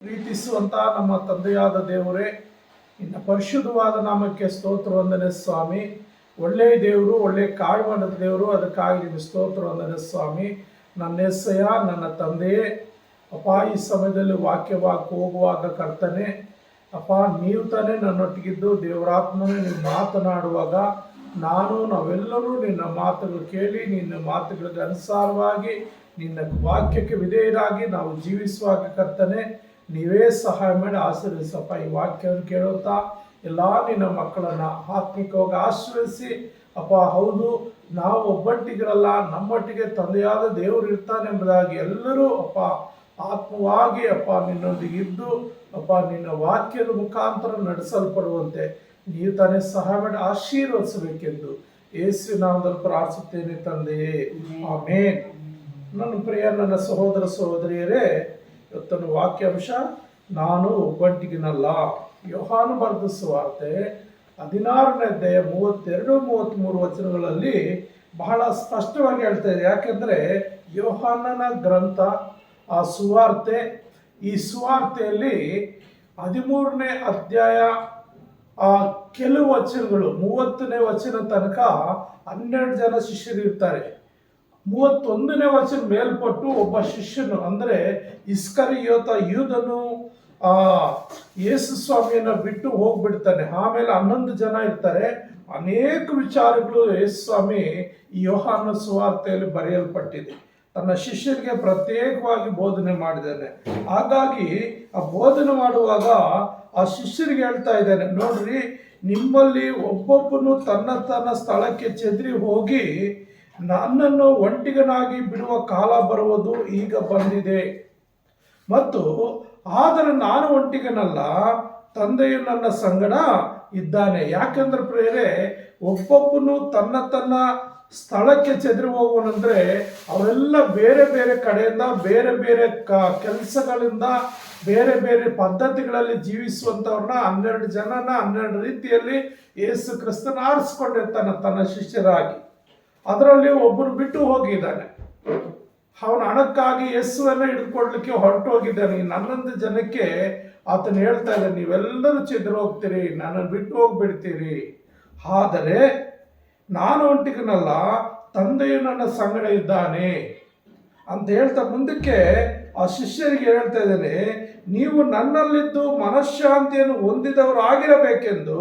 ಪ್ರೀತಿಸುವಂಥ ನಮ್ಮ ತಂದೆಯಾದ ದೇವರೇ, ನಿನ್ನ ಪರಿಶುದ್ಧವಾದ ನಾಮಕ್ಕೆ ಸ್ತೋತ್ರ ವಂದನೆ ಸ್ವಾಮಿ. ಒಳ್ಳೆಯ ದೇವರು, ಒಳ್ಳೆಯ ಕಾಳುಮಣ್ಣದ ದೇವರು, ಅದಕ್ಕಾಗಿ ನಿಮಗೆ ಸ್ತೋತ್ರ ವಂದನೆ ಸ್ವಾಮಿ. ನನ್ನ ಎಸ್ಸಯ್ಯ, ನನ್ನ ತಂದೆಯೇ, ಅಪ್ಪ ಈ ಸಮಯದಲ್ಲಿ ವಾಕ್ಯವಾಗಿ ಹೋಗುವಾಗ ಕರ್ತನೆ ಅಪ್ಪ, ನೀವು ತಾನೇ ನನ್ನೊಟ್ಟಿಗಿದ್ದು ದೇವರಾತ್ಮನೇ ನೀವು ಮಾತನಾಡುವಾಗ ನಾವೆಲ್ಲರೂ ನಿನ್ನ ಮಾತುಗಳು ಕೇಳಿ ನಿನ್ನ ಮಾತುಗಳಿಗೆ ಅನುಸಾರವಾಗಿ ನಿನ್ನ ವಾಕ್ಯಕ್ಕೆ ವಿಧೇಯರಾಗಿ ನಾವು ಜೀವಿಸುವಾಗ ಕರ್ತನೆ ನೀವೇ ಸಹಾಯ ಮಾಡಿ ಆಶೀರ್ವದಿಸಪ್ಪ. ಈ ವಾಕ್ಯವನ್ನು ಕೇಳುತ್ತಾ ಎಲ್ಲ ನಿನ್ನ ಮಕ್ಕಳನ್ನು ಆತ್ಮಿಕವಾಗಿ ಆಶೀರ್ವದಿಸಿ ಅಪ್ಪ. ಹೌದು, ನಾವು ಒಬ್ಬಟ್ಟಿಗಿರಲ್ಲ, ನಮ್ಮೊಟ್ಟಿಗೆ ತಂದೆಯಾದ ದೇವರು ಇರ್ತಾನೆ ಎಂಬುದಾಗಿ ಎಲ್ಲರೂ ಅಪ್ಪ ಆತ್ಮವಾಗಿ ಅಪ್ಪ ನಿನ್ನೊಂದಿಗೆ ಇದ್ದು ಅಪ್ಪ ನಿನ್ನ ವಾಕ್ಯದ ಮುಖಾಂತರ ನಡೆಸಲ್ಪಡುವಂತೆ ನೀವು ತಾನೇ ಸಹಾಯ ಮಾಡಿ ಆಶೀರ್ವದಿಸಬೇಕೆಂದು ಯೇಸು ನಾಮದಲ್ಲಿ ಪ್ರಾರ್ಥಿಸುತ್ತೇನೆ ತಂದೆಯೇ, ಆಮೇನ್. ನನ್ನ ಪ್ರಿಯ ನನ್ನ ಸಹೋದರ ಸಹೋದರಿಯರೇ, ಇವತ್ತನ್ನು ವಾಕ್ಯಾಂಶ ನಾನು ಒಬ್ಬಂಟಿಗಿನಲ್ಲ. ಯೋಹಾನ ಬರೆದ ಸುವಾರ್ತೆ 16ನೇ ಅಧ್ಯಾಯ 32-33 ವಚನಗಳಲ್ಲಿ ಬಹಳ ಸ್ಪಷ್ಟವಾಗಿ ಹೇಳ್ತಾ ಇದೆ. ಯಾಕೆಂದರೆ ಯೋಹಾನನ ಗ್ರಂಥ ಆ ಸುವಾರ್ತೆ, ಈ ಸುವಾರ್ತೆಯಲ್ಲಿ 13ನೇ ಅಧ್ಯಾಯ ಕೆಲವು ವಚನಗಳು 30ನೇ ವಚನ ತನಕ 12 ಜನ ಶಿಷ್ಯರು ಇರ್ತಾರೆ. 31ನೇ ವಚನ ಮೇಲ್ಪಟ್ಟು ಒಬ್ಬ ಶಿಷ್ಯನು ಅಂದರೆ ಇಸ್ಕರಿಯೋತ ಯೂದನು ಯೇಸು ಸ್ವಾಮಿಯನ್ನು ಬಿಟ್ಟು ಹೋಗ್ಬಿಡ್ತಾನೆ. ಆಮೇಲೆ 11 ಜನ ಇರ್ತಾರೆ. ಅನೇಕ ವಿಚಾರಗಳು ಯೇಸು ಸ್ವಾಮಿ ಈ ಯೋಹಾನ ಸುವಾರ್ತೆಯಲ್ಲಿ ಬರೆಯಲ್ಪಟ್ಟಿದೆ. ತನ್ನ ಶಿಷ್ಯರಿಗೆ ಪ್ರತ್ಯೇಕವಾಗಿ ಬೋಧನೆ ಮಾಡಿದ್ದಾನೆ. ಹಾಗಾಗಿ ಆ ಬೋಧನೆ ಮಾಡುವಾಗ ಆ ಶಿಷ್ಯರಿಗೆ ಹೇಳ್ತಾ ಇದ್ದಾನೆ, ನೋಡ್ರಿ, ನಿಮ್ಮಲ್ಲಿ ಒಬ್ಬೊಬ್ಬನು ತನ್ನ ಸ್ಥಳಕ್ಕೆ ಚೆದರಿ ಹೋಗಿ ನನ್ನನ್ನು ಒಂಟಿಗನಾಗಿ ಬಿಡುವ ಕಾಲ ಬರುವುದು ಈಗ ಬಂದಿದೆ. ಮತ್ತು ಆದರೆ ನಾನು ಒಂಟಿಗನಲ್ಲ, ತಂದೆಯು ನನ್ನ ಸಂಗಡ ಇದ್ದಾನೆ. ಯಾಕೆಂದ್ರೆ ಪ್ರೇರೆ, ಒಬ್ಬೊಬ್ಬನು ತನ್ನ ಸ್ಥಳಕ್ಕೆ ಚೆದರಿ ಹೋಗುವನಂದ್ರೆ ಅವರೆಲ್ಲ ಬೇರೆ ಬೇರೆ ಕಡೆಯಿಂದ ಬೇರೆ ಬೇರೆ ಕೆಲಸಗಳಿಂದ ಬೇರೆ ಬೇರೆ ಪದ್ಧತಿಗಳಲ್ಲಿ ಜೀವಿಸುವಂಥವ್ರನ್ನ 12 ಜನನ 12 ರೀತಿಯಲ್ಲಿ ಯೇಸು ಕ್ರಿಸ್ತನ ಆರಿಸ್ಕೊಂಡಿರ್ತಾನೆ ತನ್ನ ಶಿಷ್ಯರಾಗಿ. ಅದರಲ್ಲಿ ಒಬ್ಬರು ಬಿಟ್ಟು ಹೋಗಿದ್ದಾನೆ. ಅವನ ಹಣಕ್ಕಾಗಿ ಯೇಸುವನ್ನು ಹಿಡ್ಕೊಳ್ಲಿಕ್ಕೆ ಹೊರಟು ಹೋಗಿದ್ದಾನೆ. 11 ಜನಕ್ಕೆ ಆತನು ಹೇಳ್ತಾ ಇದ್ದಾನೆ, ನೀವೆಲ್ಲರೂ ಚೆದ್ರು ಹೋಗ್ತೀರಿ, ನನ್ನನ್ನು ಬಿಟ್ಟು ಹೋಗ್ಬಿಡ್ತೀರಿ. ಆದರೆ ನಾನು ಒಂಟಿಗನಲ್ಲ, ತಂದೆಯು ನನ್ನ ಸಂಗಡ ಇದ್ದಾನೆ ಅಂತ ಹೇಳ್ತಾ ಮುಂದಕ್ಕೆ ಆ ಶಿಷ್ಯರಿಗೆ ಹೇಳ್ತಾ ಇದ್ದಾನೆ, ನೀವು ನನ್ನಲ್ಲಿದ್ದು ಮನಃಶಾಂತಿಯನ್ನು ಹೊಂದಿದವರು ಆಗಿರಬೇಕೆಂದು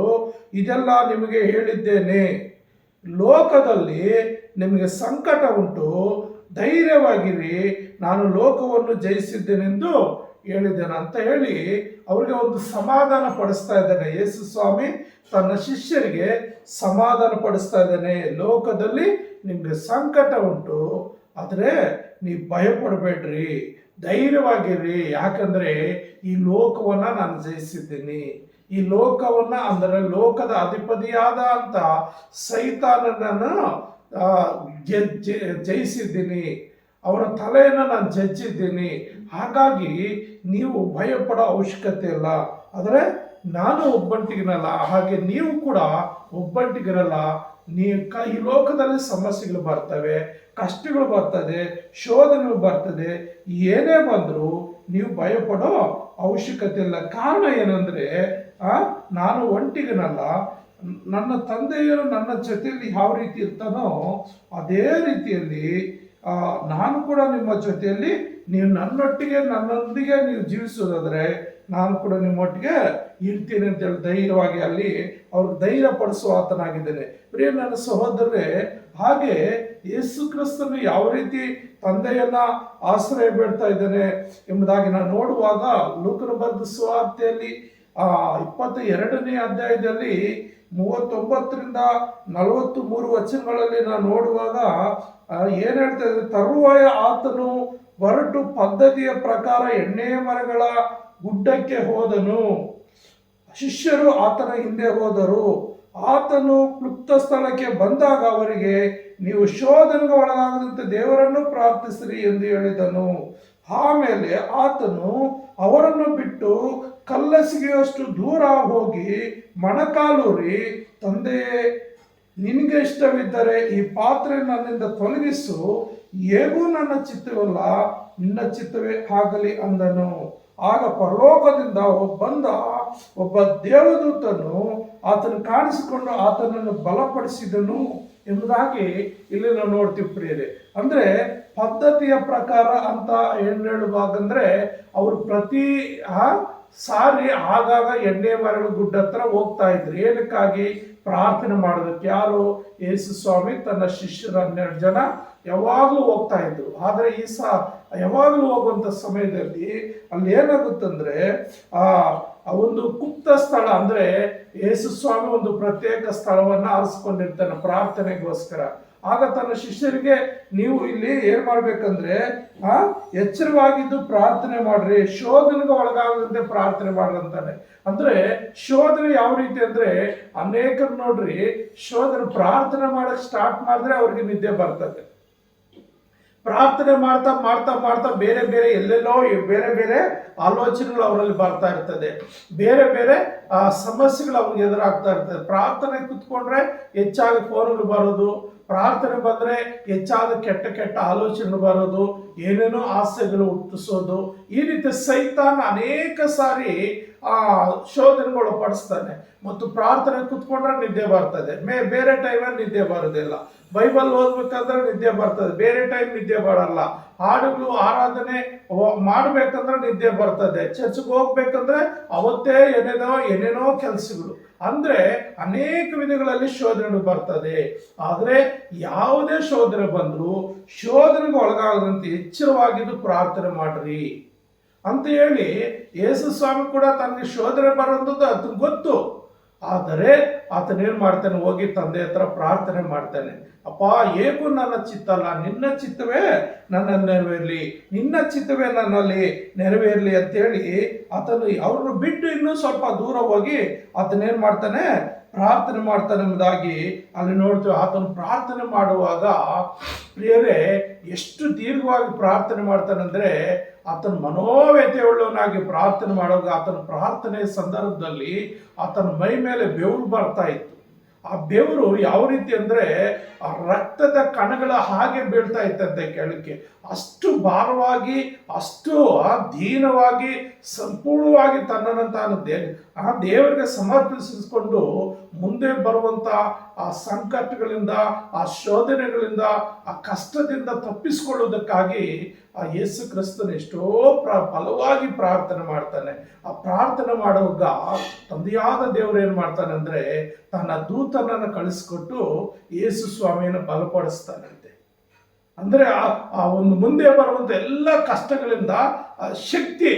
ಇದೆಲ್ಲ ನಿಮಗೆ ಹೇಳಿದ್ದೇನೆ. ಲೋಕದಲ್ಲಿ ನಿಮಗೆ ಸಂಕಟ ಉಂಟು, ಧೈರ್ಯವಾಗಿರಿ, ನಾನು ಲೋಕವನ್ನು ಜಯಿಸಿದ್ದೇನೆಂದು ಹೇಳಿದ್ದೇನೆ ಅಂತ ಹೇಳಿ ಅವರಿಗೆ ಒಂದು ಸಮಾಧಾನ ಪಡಿಸ್ತಾ ಇದ್ದಾನೆ. ಯೇಸು ಸ್ವಾಮಿ ತನ್ನ ಶಿಷ್ಯರಿಗೆ ಸಮಾಧಾನ ಪಡಿಸ್ತಾ ಇದ್ದಾನೆ. ಲೋಕದಲ್ಲಿ ನಿಮಗೆ ಸಂಕಟ ಉಂಟು, ಆದರೆ ನೀವು ಭಯಪಡಬೇಡ್ರಿ, ಧೈರ್ಯವಾಗಿರ್ರಿ. ಯಾಕಂದರೆ ಈ ಲೋಕವನ್ನು ನಾನು ಜಯಿಸಿದ್ದೀನಿ. ಈ ಲೋಕವನ್ನು ಅಂದರೆ ಲೋಕದ ಅಧಿಪತಿಯಾದ ಅಂತ ಸೈತಾನನನ್ನು ಜಯಿಸಿದ್ದೀನಿ, ಅವರ ತಲೆಯನ್ನು ನಾನು ಜಜ್ಜಿದ್ದೀನಿ. ಹಾಗಾಗಿ ನೀವು ಭಯಪಡೋ ಅವಶ್ಯಕತೆ ಇಲ್ಲ. ಆದರೆ ನಾನು ಒಬ್ಬಂಟಿಗಿರಲ್ಲ, ಹಾಗೆ ನೀವು ಕೂಡ ಒಬ್ಬಂಟಿಗಿರಲ್ಲ. ಈ ಲೋಕದಲ್ಲಿ ಸಮಸ್ಯೆಗಳು ಬರ್ತವೆ, ಕಷ್ಟಗಳು ಬರ್ತದೆ, ಶೋಧನೆಗಳು ಬರ್ತದೆ. ಏನೇ ಬಂದರೂ ನೀವು ಭಯಪಡೋ ಅವಶ್ಯಕತೆ ಇಲ್ಲ. ಕಾರಣ ಏನಂದರೆ ನಾನು ಒಂಟಿಗನಲ್ಲ, ನನ್ನ ತಂದೆಯು ನನ್ನ ಜೊತೆಯಲ್ಲಿ ಯಾವ ರೀತಿ ಇರ್ತಾನೋ ಅದೇ ರೀತಿಯಲ್ಲಿ ನಾನು ಕೂಡ ನಿಮ್ಮ ಜೊತೆಯಲ್ಲಿ, ನೀವು ನನ್ನೊಂದಿಗೆ ನೀವು ಜೀವಿಸೋದಾದರೆ ನಾನು ಕೂಡ ನಿಮ್ಮೊಟ್ಟಿಗೆ ಇರ್ತೀನಿ ಅಂತೇಳಿ ಧೈರ್ಯವಾಗಿ ಅಲ್ಲಿ ಅವ್ರಿಗೆ ಧೈರ್ಯ ಪಡಿಸುವ ಆತನಾಗಿದ್ದೇನೆ. ಪ್ರಿಯ ನನ್ನ ಸಹೋದರರೇ, ಹಾಗೆ ಯೇಸು ಕ್ರಿಸ್ತನು ಯಾವ ರೀತಿ ತಂದೆಯನ್ನ ಆಶ್ರಯ ಬೇಡ್ತಾ ಇದ್ದಾನೆ ಎಂಬುದಾಗಿ ನಾನು ನೋಡುವಾಗ ಲೂಕನ ಬರೆದ ಸುವಾರ್ತೆಯಲ್ಲಿ 22ನೇ ಅಧ್ಯಾಯದಲ್ಲಿ 39-43 ವಚನಗಳಲ್ಲಿ ನಾನು ನೋಡುವಾಗ ಏನು ಹೇಳ್ತಾ ಇದ್ದಾರೆ, ತರುವಾಯ ಆತನು ಹೊರಟು ಪದ್ಧತಿಯ ಪ್ರಕಾರ ಎಣ್ಣೆಯ ಮರಗಳ ಗುಡ್ಡಕ್ಕೆ ಹೋದನು. ಶಿಷ್ಯರು ಆತನ ಹಿಂದೆ ಹೋದರು. ಆತನು ಕ್ಲುಪ್ತ ಸ್ಥಳಕ್ಕೆ ಬಂದಾಗ ಅವರಿಗೆ, ನೀವು ಶೋಧನೆಗೆ ಒಳಗಾಗದಂತೆ ದೇವರನ್ನು ಪ್ರಾರ್ಥಿಸಿರಿ ಎಂದು ಹೇಳಿದನು. ಆಮೇಲೆ ಆತನು ಅವರನ್ನು ಬಿಟ್ಟು ಕಲ್ಲಸಿಗೆಯಷ್ಟು ದೂರ ಹೋಗಿ ಮೊಣಕಾಲೂರಿ, ತಂದೆಯೇ, ನಿನಗೆ ಇಷ್ಟವಿದ್ದರೆ ಈ ಪಾತ್ರೆ ನನ್ನಿಂದ ತೊಲಗಿಸು, ಹೇಗೂ ನನ್ನ ಚಿತ್ತವಲ್ಲ, ನಿನ್ನ ಚಿತ್ತವೇ ಆಗಲಿ ಅಂದನು. ಆಗ ಪರಲೋಕದಿಂದ ಬಂದ ಒಬ್ಬ ದೇವದೂತನು ಆತನು ಕಾಣಿಸಿಕೊಂಡು ಆತನನ್ನು ಬಲಪಡಿಸಿದನು ಎಂಬುದಾಗಿ ಇಲ್ಲಿ ನಾವು ನೋಡ್ತೀವಿ ಪ್ರಿಯರೇ. ಅಂದ್ರೆ ಪದ್ಧತಿಯ ಪ್ರಕಾರ ಅಂತ ಏನು ಹೇಳುವಾಗಂದ್ರೆ ಅವರು ಪ್ರತಿ ಸಾರಿ ಆಗಾಗ ಎಣ್ಣೆ ಮರಳು ಗುಡ್ಡ ಹತ್ರ ಹೋಗ್ತಾ ಇದ್ರು. ಏನಕ್ಕಾಗಿ? ಪ್ರಾರ್ಥನೆ ಮಾಡೋದಕ್ಕೆ. ಯಾರು? ಯೇಸು ಸ್ವಾಮಿ ತನ್ನ ಶಿಷ್ಯರ 12 ಜನ ಯಾವಾಗಲೂ ಹೋಗ್ತಾ ಇದ್ರು. ಆದರೆ ಈ ಯಾವಾಗಲೂ ಹೋಗುವಂತ ಸಮಯದಲ್ಲಿ ಅಲ್ಲಿ ಏನಾಗುತ್ತಂದ್ರೆ ಒಂದು ಗುಪ್ತ ಸ್ಥಳ, ಅಂದ್ರೆ ಯೇಸು ಸ್ವಾಮಿ ಒಂದು ಪ್ರತ್ಯೇಕ ಸ್ಥಳವನ್ನ ಆರಿಸ್ಕೊಂಡಿರ್ತಾನೆ ಪ್ರಾರ್ಥನೆಗೋಸ್ಕರ. ಆಗ ತನ್ನ ಶಿಷ್ಯರಿಗೆ ನೀವು ಇಲ್ಲಿ ಏನ್ ಮಾಡ್ಬೇಕಂದ್ರೆ ಎಚ್ಚರವಾಗಿದ್ದು ಪ್ರಾರ್ಥನೆ ಮಾಡ್ರಿ, ಶೋಧನೆಗೆ ಒಳಗಾಗದಂತೆ ಪ್ರಾರ್ಥನೆ ಮಾಡ್ರಂತಾನೆ. ಅಂದ್ರೆ ಶೋಧನೆ ಯಾವ ರೀತಿ ಅಂದ್ರೆ ಅನೇಕರು ನೋಡ್ರಿ, ಶೋಧನೆ ಪ್ರಾರ್ಥನೆ ಮಾಡಕ್ ಸ್ಟಾರ್ಟ್ ಮಾಡಿದ್ರೆ ಅವ್ರಿಗೆ ನಿದ್ದೆ ಬರ್ತದೆ. ಪ್ರಾರ್ಥನೆ ಮಾಡ್ತಾ ಮಾಡ್ತಾ ಮಾಡ್ತಾ ಬೇರೆ ಬೇರೆ ಎಲ್ಲೆಲ್ಲೋ ಬೇರೆ ಬೇರೆ ಆಲೋಚನೆಗಳು ಅವರಲ್ಲಿ ಬರ್ತಾ ಇರ್ತದೆ, ಬೇರೆ ಬೇರೆ ಸಮಸ್ಯೆಗಳು ಅವ್ರಿಗೆ ಎದುರಾಗ್ತಾ ಇರ್ತದೆ. ಪ್ರಾರ್ಥನೆ ಕುತ್ಕೊಂಡ್ರೆ ಹೆಚ್ಚಾಗಿ ಫೋನ್ಗಳು ಬರೋದು, ಪ್ರಾರ್ಥನೆ ಬಂದ್ರೆ ಹೆಚ್ಚಾದ ಕೆಟ್ಟ ಕೆಟ್ಟ ಆಲೋಚನೆಗಳು ಬರೋದು, ಏನೇನೋ ಆಸೆಗಳು ಹುಟ್ಟಿಸೋದು. ಈ ರೀತಿ ಸೈತಾನ ಅನೇಕ ಸಾರಿ ಶೋಧನೆಗಳು ಪಡಿಸ್ತಾನೆ. ಮತ್ತು ಪ್ರಾರ್ಥನೆ ಕುತ್ಕೊಂಡ್ರೆ ನಿದ್ದೆ ಬರ್ತದೆ, ಬೇರೆ ಟೈಮಲ್ಲಿ ನಿದ್ದೆ ಬರೋದಿಲ್ಲ. ಬೈಬಲ್ ಓದ್ಬೇಕಂದ್ರೆ ನಿದ್ದೆ ಬರ್ತದೆ, ಬೇರೆ ಟೈಮ್ ನಿದ್ದೆ ಬರಲ್ಲ. ಹಾಡುಗಳು ಆರಾಧನೆ ಮಾಡ್ಬೇಕಂದ್ರೆ ನಿದ್ದೆ ಬರ್ತದೆ, ಚರ್ಚ್ಗೆ ಹೋಗ್ಬೇಕಂದ್ರೆ ಅವತ್ತೇ ಏನೇನೋ ಕೆಲಸಗಳು. ಅಂದ್ರೆ ಅನೇಕ ವಿಧಗಳಲ್ಲಿ ಶೋಧನೆ ಬರ್ತದೆ. ಆದ್ರೆ ಯಾವುದೇ ಶೋಧನೆ ಬಂದ್ರು ಶೋಧನೆಗೆ ಒಳಗಾಗದಂತೆ ಎಚ್ಚರವಾಗಿದ್ದು ಪ್ರಾರ್ಥನೆ ಮಾಡ್ರಿ ಅಂತ ಹೇಳಿ ಯೇಸು ಸ್ವಾಮಿ ಕೂಡ ತನಗೆ ಶೋಧನೆ ಬರೋದು ಅದಕ್ಕೆ ಗೊತ್ತು. ಆದರೆ ಆತನೇನ್ ಮಾಡ್ತಾನೆ? ಹೋಗಿ ತಂದೆ ಹತ್ರ ಪ್ರಾರ್ಥನೆ ಮಾಡ್ತಾನೆ. ಅಪ್ಪ, ಏಕೂ ನನ್ನ ಚಿತ್ತ ಅಲ್ಲ, ನಿನ್ನ ಚಿತ್ತವೇ ನನ್ನಲ್ಲಿ ನೆರವೇರ್ಲಿ, ನಿನ್ನ ಚಿತ್ತವೇ ನನ್ನಲ್ಲಿ ನೆರವೇರ್ಲಿ ಅಂತೇಳಿ ಆತನು ಅವ್ರನ್ನು ಬಿಟ್ಟು ಇನ್ನೂ ಸ್ವಲ್ಪ ದೂರ ಹೋಗಿ ಆತನೇನ್ ಮಾಡ್ತಾನೆ? ಪ್ರಾರ್ಥನೆ ಮಾಡ್ತಾನೆ ಎಂಬುದಾಗಿ ಅಲ್ಲಿ ನೋಡ್ತೀವಿ. ಆತನು ಪ್ರಾರ್ಥನೆ ಮಾಡುವಾಗ ಪ್ರಿಯರೇ ಎಷ್ಟು ದೀರ್ಘವಾಗಿ ಪ್ರಾರ್ಥನೆ ಮಾಡ್ತಾನಂದ್ರೆ, ಆತನ ಮನೋವ್ಯತೆ ಉಳ್ಳವನಾಗಿ ಪ್ರಾರ್ಥನೆ ಮಾಡುವಾಗ ಆತನ ಪ್ರಾರ್ಥನೆ ಸಂದರ್ಭದಲ್ಲಿ ಆತನ ಮೈ ಮೇಲೆ ಬೆವರು ಬರ್ತಾ ಇತ್ತು. ಆ ಬೆವರು ಯಾವ ರೀತಿ ಅಂದ್ರೆ ಆ ರಕ್ತದ ಕಣಗಳ ಹಾಗೆ ಬೀಳ್ತಾ ಇತ್ತಂತೆ ಕೆಳಕ್ಕೆ. ಅಷ್ಟು ಭಾರವಾಗಿ, ಅಷ್ಟು ದೀನವಾಗಿ, ಸಂಪೂರ್ಣವಾಗಿ ತನ್ನನ್ನು ತಾನು ದೇವರಿಗೆ ಸಮರ್ಪಿಸಿಕೊಂಡು ಮುಂದೆ ಬರುವಂತ ಆ ಸಂಕಟಗಳಿಂದ, ಆ ಶೋಧನೆಗಳಿಂದ, ಆ ಕಷ್ಟದಿಂದ ತಪ್ಪಿಸಿಕೊಳ್ಳುವುದಕ್ಕಾಗಿ ಆ ಯೇಸು ಕ್ರಿಸ್ತನು ಎಷ್ಟೋ ಬಲವಾಗಿ ಪ್ರಾರ್ಥನೆ ಮಾಡ್ತಾನೆ. ಆ ಪ್ರಾರ್ಥನೆ ಮಾಡುವಾಗ ತಂದೆಯಾದ ದೇವರು ಏನ್ ಮಾಡ್ತಾನೆ ಅಂದ್ರೆ ತನ್ನ ದೂತನನ್ನು ಕಳಿಸ್ಕೊಟ್ಟು ಯೇಸು ಸ್ವಾಮಿಯನ್ನು ಬಲಪಡಿಸ್ತಾನಂತೆ. ಅಂದ್ರೆ ಆ ಒಂದು ಮುಂದೆ ಬರುವಂತ ಎಲ್ಲ ಕಷ್ಟಗಳಿಂದ ಶಕ್ತಿ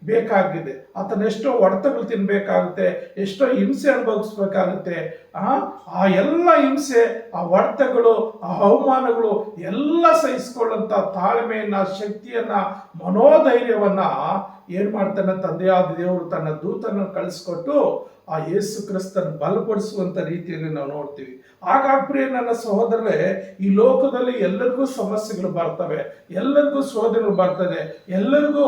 ಬೇಕಾಗಿದೆ. ಆತನ ಎಷ್ಟೋ ಹೊಡೆತಗಳು ತಿನ್ಬೇಕಾಗುತ್ತೆ, ಎಷ್ಟೋ ಹಿಂಸೆ ಅನುಭವಿಸ್ಬೇಕಾಗುತ್ತೆ. ಆ ಎಲ್ಲ ಹಿಂಸೆ, ಆ ಹೊಡೆತಗಳು, ಆ ಅವಮಾನಗಳು ಎಲ್ಲ ಸಹಿಸಿಕೊಳ್ಳುವಂತ ತಾಳ್ಮೆಯನ್ನ, ಶಕ್ತಿಯನ್ನ, ಮನೋಧೈರ್ಯವನ್ನ ಏನ್ ಮಾಡ್ತಾನೆ ತಂದೆಯಾದ ದೇವರು ತನ್ನ ದೂತನ ಕಳಿಸ್ಕೊಟ್ಟು ಆ ಯೇಸು ಕ್ರಿಸ್ತನ ಬಲಪಡಿಸುವಂತ ರೀತಿಯಲ್ಲಿ ನಾವು ನೋಡ್ತೀವಿ. ಹಾಗಾಗಿ ಪ್ರಿಯ ನನ್ನ ಸಹೋದರರೇ, ಈ ಲೋಕದಲ್ಲಿ ಎಲ್ಲರಿಗೂ ಸಮಸ್ಯೆಗಳು ಬರ್ತವೆ, ಎಲ್ಲರಿಗೂ ಶೋಧನೆಗಳು ಬರ್ತದೆ, ಎಲ್ಲರಿಗೂ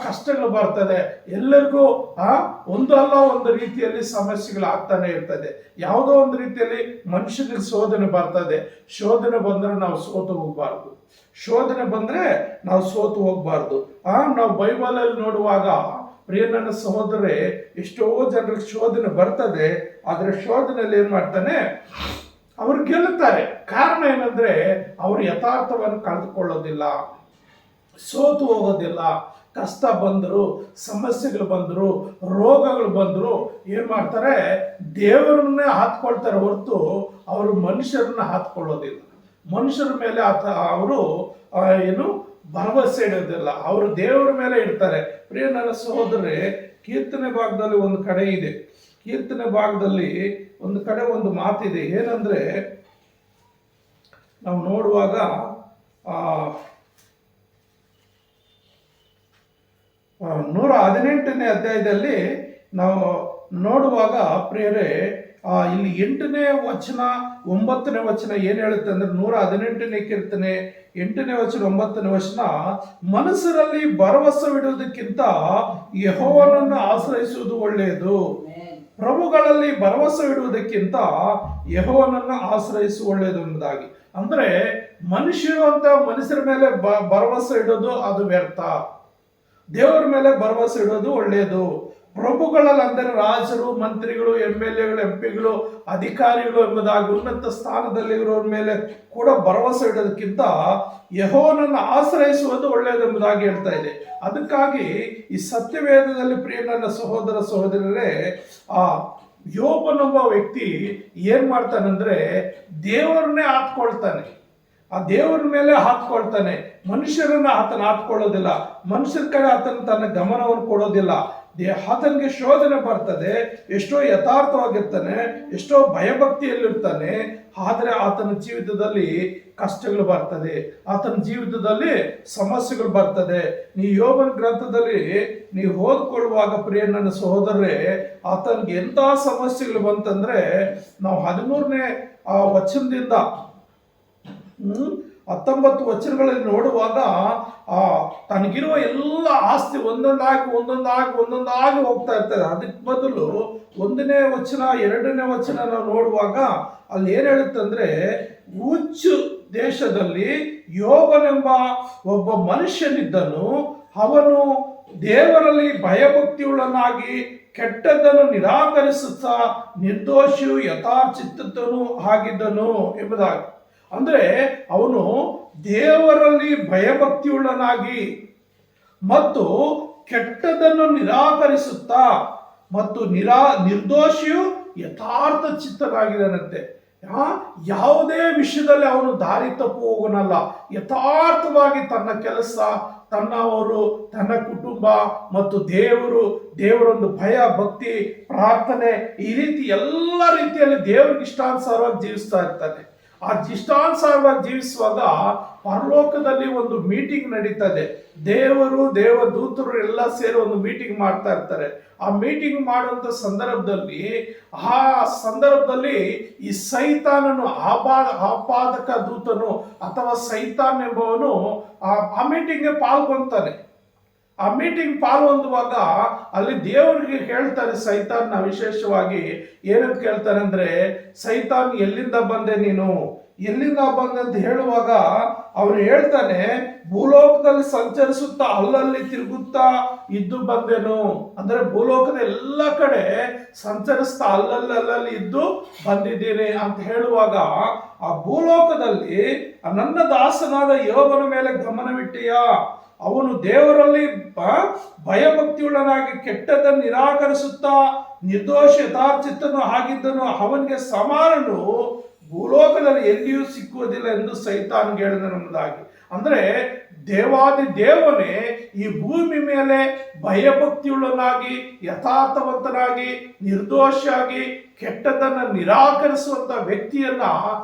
ಕಷ್ಟಗಳು ಬರ್ತದೆ, ಎಲ್ಲರಿಗೂ ಒಂದು ಅಲ್ಲ ಒಂದು ರೀತಿಯಲ್ಲಿ ಸಮಸ್ಯೆಗಳು ಆಗ್ತಾನೆ ಇರ್ತದೆ. ಯಾವುದೋ ಒಂದು ರೀತಿಯಲ್ಲಿ ಮನುಷ್ಯನಿಗೆ ಶೋಧನೆ ಬರ್ತದೆ. ಶೋಧನೆ ಬಂದ್ರೆ ನಾವು ಸೋತು ಹೋಗ್ಬಾರ್ದು, ಶೋಧನೆ ಬಂದ್ರೆ ನಾವು ಸೋತು ಹೋಗ್ಬಾರ್ದು. ನಾವು ಬೈಬಲಲ್ಲಿ ನೋಡುವಾಗ ಪ್ರಿಯ ನನ್ನ ಸಹೋದರರೇ, ಎಷ್ಟೋ ಜನರಿಗೆ ಶೋಧನೆ ಬರ್ತದೆ. ಆದ್ರೆ ಶೋಧನೆಯಲ್ಲಿ ಏನ್ ಮಾಡ್ತಾನೆ? ಅವ್ರು ಗೆಲ್ಲುತ್ತಾರೆ. ಕಾರಣ ಏನಂದ್ರೆ ಅವರು ಯಥಾರ್ಥವನ್ನು ಕಳೆದುಕೊಳ್ಳೋದಿಲ್ಲ, ಸೋತು ಹೋಗೋದಿಲ್ಲ. ಕಷ್ಟ ಬಂದರು, ಸಮಸ್ಯೆಗಳು ಬಂದರು, ರೋಗಗಳು ಬಂದರು, ಏನ್ ಮಾಡ್ತಾರೆ? ದೇವರನ್ನೇ ಹಾತ್ಕೊಳ್ತಾರೆ ಹೊರತು ಅವರು ಮನುಷ್ಯರನ್ನ ಹಾತ್ಕೊಳ್ಳೋದಿಲ್ಲ. ಮನುಷ್ಯರ ಮೇಲೆ ಅವರು ಏನು ಭರವಸೆ ಇಡೋದಿಲ್ಲ, ಅವರು ದೇವರ ಮೇಲೆ ಇಡ್ತಾರೆ. ಪ್ರಿಯ ನನ್ನ ಸಹೋದರರೇ, ಕೀರ್ತನೆ ಭಾಗದಲ್ಲಿ ಒಂದು ಕಡೆ ಇದೆ. ಕೀರ್ತನೆ ಭಾಗದಲ್ಲಿ ಒಂದು ಕಡೆ ಒಂದು ಮಾತಿದೆ. ಏನಂದ್ರೆ ನಾವು ನೋಡುವಾಗ 118ನೇ ಅಧ್ಯಾಯದಲ್ಲಿ ನಾವು ನೋಡುವಾಗ ಪ್ರಿಯರೇ, ಇಲ್ಲಿ 8ನೇ ವಚನ 9ನೇ ವಚನ ಏನ್ ಹೇಳುತ್ತೆ ಅಂದ್ರೆ 118ನೇ ಕೀರ್ತನೆ 8ನೇ ವಚನ 9ನೇ ವಚನ, ಮನಸ್ಸರಲ್ಲಿ ಭರವಸವಿಡುವುದಕ್ಕಿಂತ ಯೆಹೋವನನ್ನು ಆಶ್ರಯಿಸುವುದು ಒಳ್ಳೆಯದು. ಪ್ರಭುಗಳಲ್ಲಿ ಭರವಸೆ ಇಡುವುದಕ್ಕಿಂತ ಯೆಹೋವನನ್ನು ಆಶ್ರಯಿಸುವ ಒಳ್ಳೆಯದು ಎಂಬುದಾಗಿ. ಅಂದ್ರೆ ಮನುಷ್ಯರ ಮೇಲೆ ಭರವಸೆ ಇಡೋದು ಅದು ವ್ಯರ್ಥ. ದೇವರ ಮೇಲೆ ಭರವಸೆ ಇಡೋದು ಒಳ್ಳೆಯದು. ಪ್ರಭುಗಳಲ್ಲಿ ಅಂದರೆ ರಾಜರು, ಮಂತ್ರಿಗಳು, MLAಗಳು, MP ಗಳು, ಅಧಿಕಾರಿಗಳು ಎಂಬುದಾಗಿ ಉನ್ನತ ಸ್ಥಾನದಲ್ಲಿರೋರ ಮೇಲೆ ಕೂಡ ಭರವಸೆ ಇಡೋದಕ್ಕಿಂತ ಯೆಹೋವನನ್ನು ಆಶ್ರಯಿಸುವುದು ಒಳ್ಳೆಯದೆಂಬುದಾಗಿ ಹೇಳ್ತಾ ಇದೆ. ಅದಕ್ಕಾಗಿ ಈ ಸತ್ಯವೇದದಲ್ಲಿ ಪ್ರಿಯ ನನ್ನ ಸಹೋದರ ಸಹೋದರರೇ, ಆ ಯೋಬನೊಬ್ಬ ವ್ಯಕ್ತಿ ಏನ್ ಮಾಡ್ತಾನಂದ್ರೆ ದೇವರನ್ನೇ ಹಾತ್ಕೊಳ್ತಾನೆ. ಆ ದೇವರ ಮೇಲೆ ಹಾತ್ಕೊಳ್ತಾನೆ. ಮನುಷ್ಯರನ್ನ ಆತನ ಹಾತ್ಕೊಳ್ಳೋದಿಲ್ಲ. ಮನುಷ್ಯರ ಕಡೆ ಆತನ ತನ್ನ ಗಮನವನ್ನು ಕೊಡೋದಿಲ್ಲ. ಆತನಿಗೆ ಶೋಧನೆ ಬರ್ತದೆ, ಎಷ್ಟೋ ಯಥಾರ್ಥವಾಗಿರ್ತಾನೆ, ಎಷ್ಟೋ ಭಯಭಕ್ತಿಯಲ್ಲಿರ್ತಾನೆ. ಆದರೆ ಆತನ ಜೀವಿತದಲ್ಲಿ ಕಷ್ಟಗಳು ಬರ್ತದೆ, ಆತನ ಜೀವಿತದಲ್ಲಿ ಸಮಸ್ಯೆಗಳು ಬರ್ತದೆ. ನೀವು ಯೋಬನ ಗ್ರಂಥದಲ್ಲಿ ನೀವು ಓದ್ಕೊಳ್ಳುವಾಗ ಪ್ರಿಯ ನನ್ನ ಸಹೋದರರೇ, ಆತನಿಗೆ ಎಂಥ ಸಮಸ್ಯೆಗಳು ಬಂತಂದ್ರೆ ನಾವು 13ನೇ ವಚನದಿಂದ 19 ವಚನಗಳಲ್ಲಿ ನೋಡುವಾಗ ತನಗಿರುವ ಎಲ್ಲ ಆಸ್ತಿ ಒಂದೊಂದಾಗಿ ಹೋಗ್ತಾ ಇರ್ತದೆ. ಅದಕ್ಕೆ ಬದಲು 1ನೇ ವಚನ 2ನೇ ವಚನ ನಾವು ನೋಡುವಾಗ ಅಲ್ಲಿ ಏನ್ ಹೇಳುತ್ತಂದ್ರೆ, ಉಚ್ಚು ದೇಶದಲ್ಲಿ ಯೋಬನೆಂಬ ಒಬ್ಬ ಮನುಷ್ಯನಿದ್ದನು. ಅವನು ದೇವರಲ್ಲಿ ಭಯಭಕ್ತಿಯುಳ್ಳನಾಗಿ ಕೆಟ್ಟದ್ದನ್ನು ನಿರಾಕರಿಸುತ್ತಾ ನಿರ್ದೋಷಿಯು ಯಥಾಚಿತ್ತನು ಆಗಿದ್ದನು ಎಂಬುದಾಗಿ. ಅಂದ್ರೆ ಅವನು ದೇವರಲ್ಲಿ ಭಯಭಕ್ತಿಯುಳ್ಳನಾಗಿ ಮತ್ತು ಕೆಟ್ಟದನ್ನು ನಿರಾಕರಿಸುತ್ತಾ ಮತ್ತು ನಿರ್ದೋಷಿಯು ಯಥಾರ್ಥ ಚಿತ್ತನಾಗಿದ್ದಾನಂತೆ. ಯಾವುದೇ ವಿಷಯದಲ್ಲಿ ಅವನು ದಾರಿ ತಪ್ಪು ಹೋಗೋನಲ್ಲ. ಯಥಾರ್ಥವಾಗಿ ತನ್ನ ಕೆಲಸ, ತನ್ನವರು, ತನ್ನ ಕುಟುಂಬ ಮತ್ತು ದೇವರೊಂದು ಭಯ, ಭಕ್ತಿ, ಪ್ರಾರ್ಥನೆ, ಈ ರೀತಿ ಎಲ್ಲ ರೀತಿಯಲ್ಲಿ ದೇವರಿಗೆ ಇಷ್ಟಾನುಸಾರವಾಗಿ ಜೀವಿಸ್ತಾ ಇರ್ತಾನೆ. ಆ ಇಷ್ಟಾನುಸಾರವಾಗಿ ಜೀವಿಸುವಾಗ ಪರಲೋಕದಲ್ಲಿ ಒಂದು ಮೀಟಿಂಗ್ ನಡೀತದೆ. ದೇವದೂತರು ಎಲ್ಲ ಸೇರಿ ಒಂದು ಮೀಟಿಂಗ್ ಮಾಡ್ತಾ ಇರ್ತಾರೆ. ಆ ಮೀಟಿಂಗ್ ಮಾಡುವಂತ ಸಂದರ್ಭದಲ್ಲಿ ಈ ಸೈತಾನನು, ಆಪಾದಕ ದೂತನು ಅಥವಾ ಸೈತಾನ್ ಎಂಬವನು ಆ ಮೀಟಿಂಗ್ಗೆ ಪಾಲ್ಗೊಳ್ತಾನೆ. ಆ ಮೀಟಿಂಗ್ ಪಾಲ್ಗೊಳ್ಳುವಾಗ ಅಲ್ಲಿ ದೇವರಿಗೆ ಹೇಳ್ತಾರೆ ಸೈತಾನ್ ವಿಶೇಷವಾಗಿ ಏನಂತ ಕೇಳ್ತಾನೆ ಅಂದ್ರೆ, ಸೈತಾನ್ ಎಲ್ಲಿಂದ ಬಂದೆ ನೀನು, ಎಲ್ಲಿಂದ ಬಂದೆ ಅಂತ ಹೇಳುವಾಗ ಅವನು ಹೇಳ್ತಾನೆ, ಭೂಲೋಕದಲ್ಲಿ ಸಂಚರಿಸುತ್ತಾ ಅಲ್ಲಲ್ಲಿ ತಿರುಗುತ್ತಾ ಇದ್ದು ಬಂದೆನು. ಅಂದ್ರೆ ಭೂಲೋಕದ ಎಲ್ಲ ಕಡೆ ಸಂಚರಿಸ್ತಾ ಅಲ್ಲಲ್ಲಿ ಇದ್ದು ಬಂದಿದ್ದೀನಿ ಅಂತ ಹೇಳುವಾಗ, ಆ ಭೂಲೋಕದಲ್ಲಿ ನನ್ನ ದಾಸನಾದ ಯೋಬನ ಮೇಲೆ ಗಮನವಿಟ್ಟೀಯಾ? ಅವನು ದೇವರಲ್ಲಿ ಭಯಭಕ್ತಿಯುಳ್ಳನಾಗಿ ಕೆಟ್ಟದನ್ನು ನಿರಾಕರಿಸುತ್ತಾ ನಿರ್ದೋಷ ಯಥಾರ್ಥಚಿತ್ತನು ಆಗಿದ್ದನು. ಅವನಿಗೆ ಸಮಾನನು ಭೂಲೋಕದಲ್ಲಿ ಎಲ್ಲಿಯೂ ಸಿಕ್ಕುವುದಿಲ್ಲ ಎಂದು ಸೈತಾನ್ಗೆ ಹೇಳಿದನೆಂಬುದಾಗಿ. ಅಂದ್ರೆ ದೇವನೇ ಈ ಭೂಮಿ ಮೇಲೆ ಭಯಭಕ್ತಿಯುಳ್ಳನಾಗಿ, ಯಥಾರ್ಥವಂತನಾಗಿ, ನಿರ್ದೋಷಿಯಾಗಿ, ಕೆಟ್ಟದನ್ನು ನಿರಾಕರಿಸುವಂತ ವ್ಯಕ್ತಿಯನ್ನ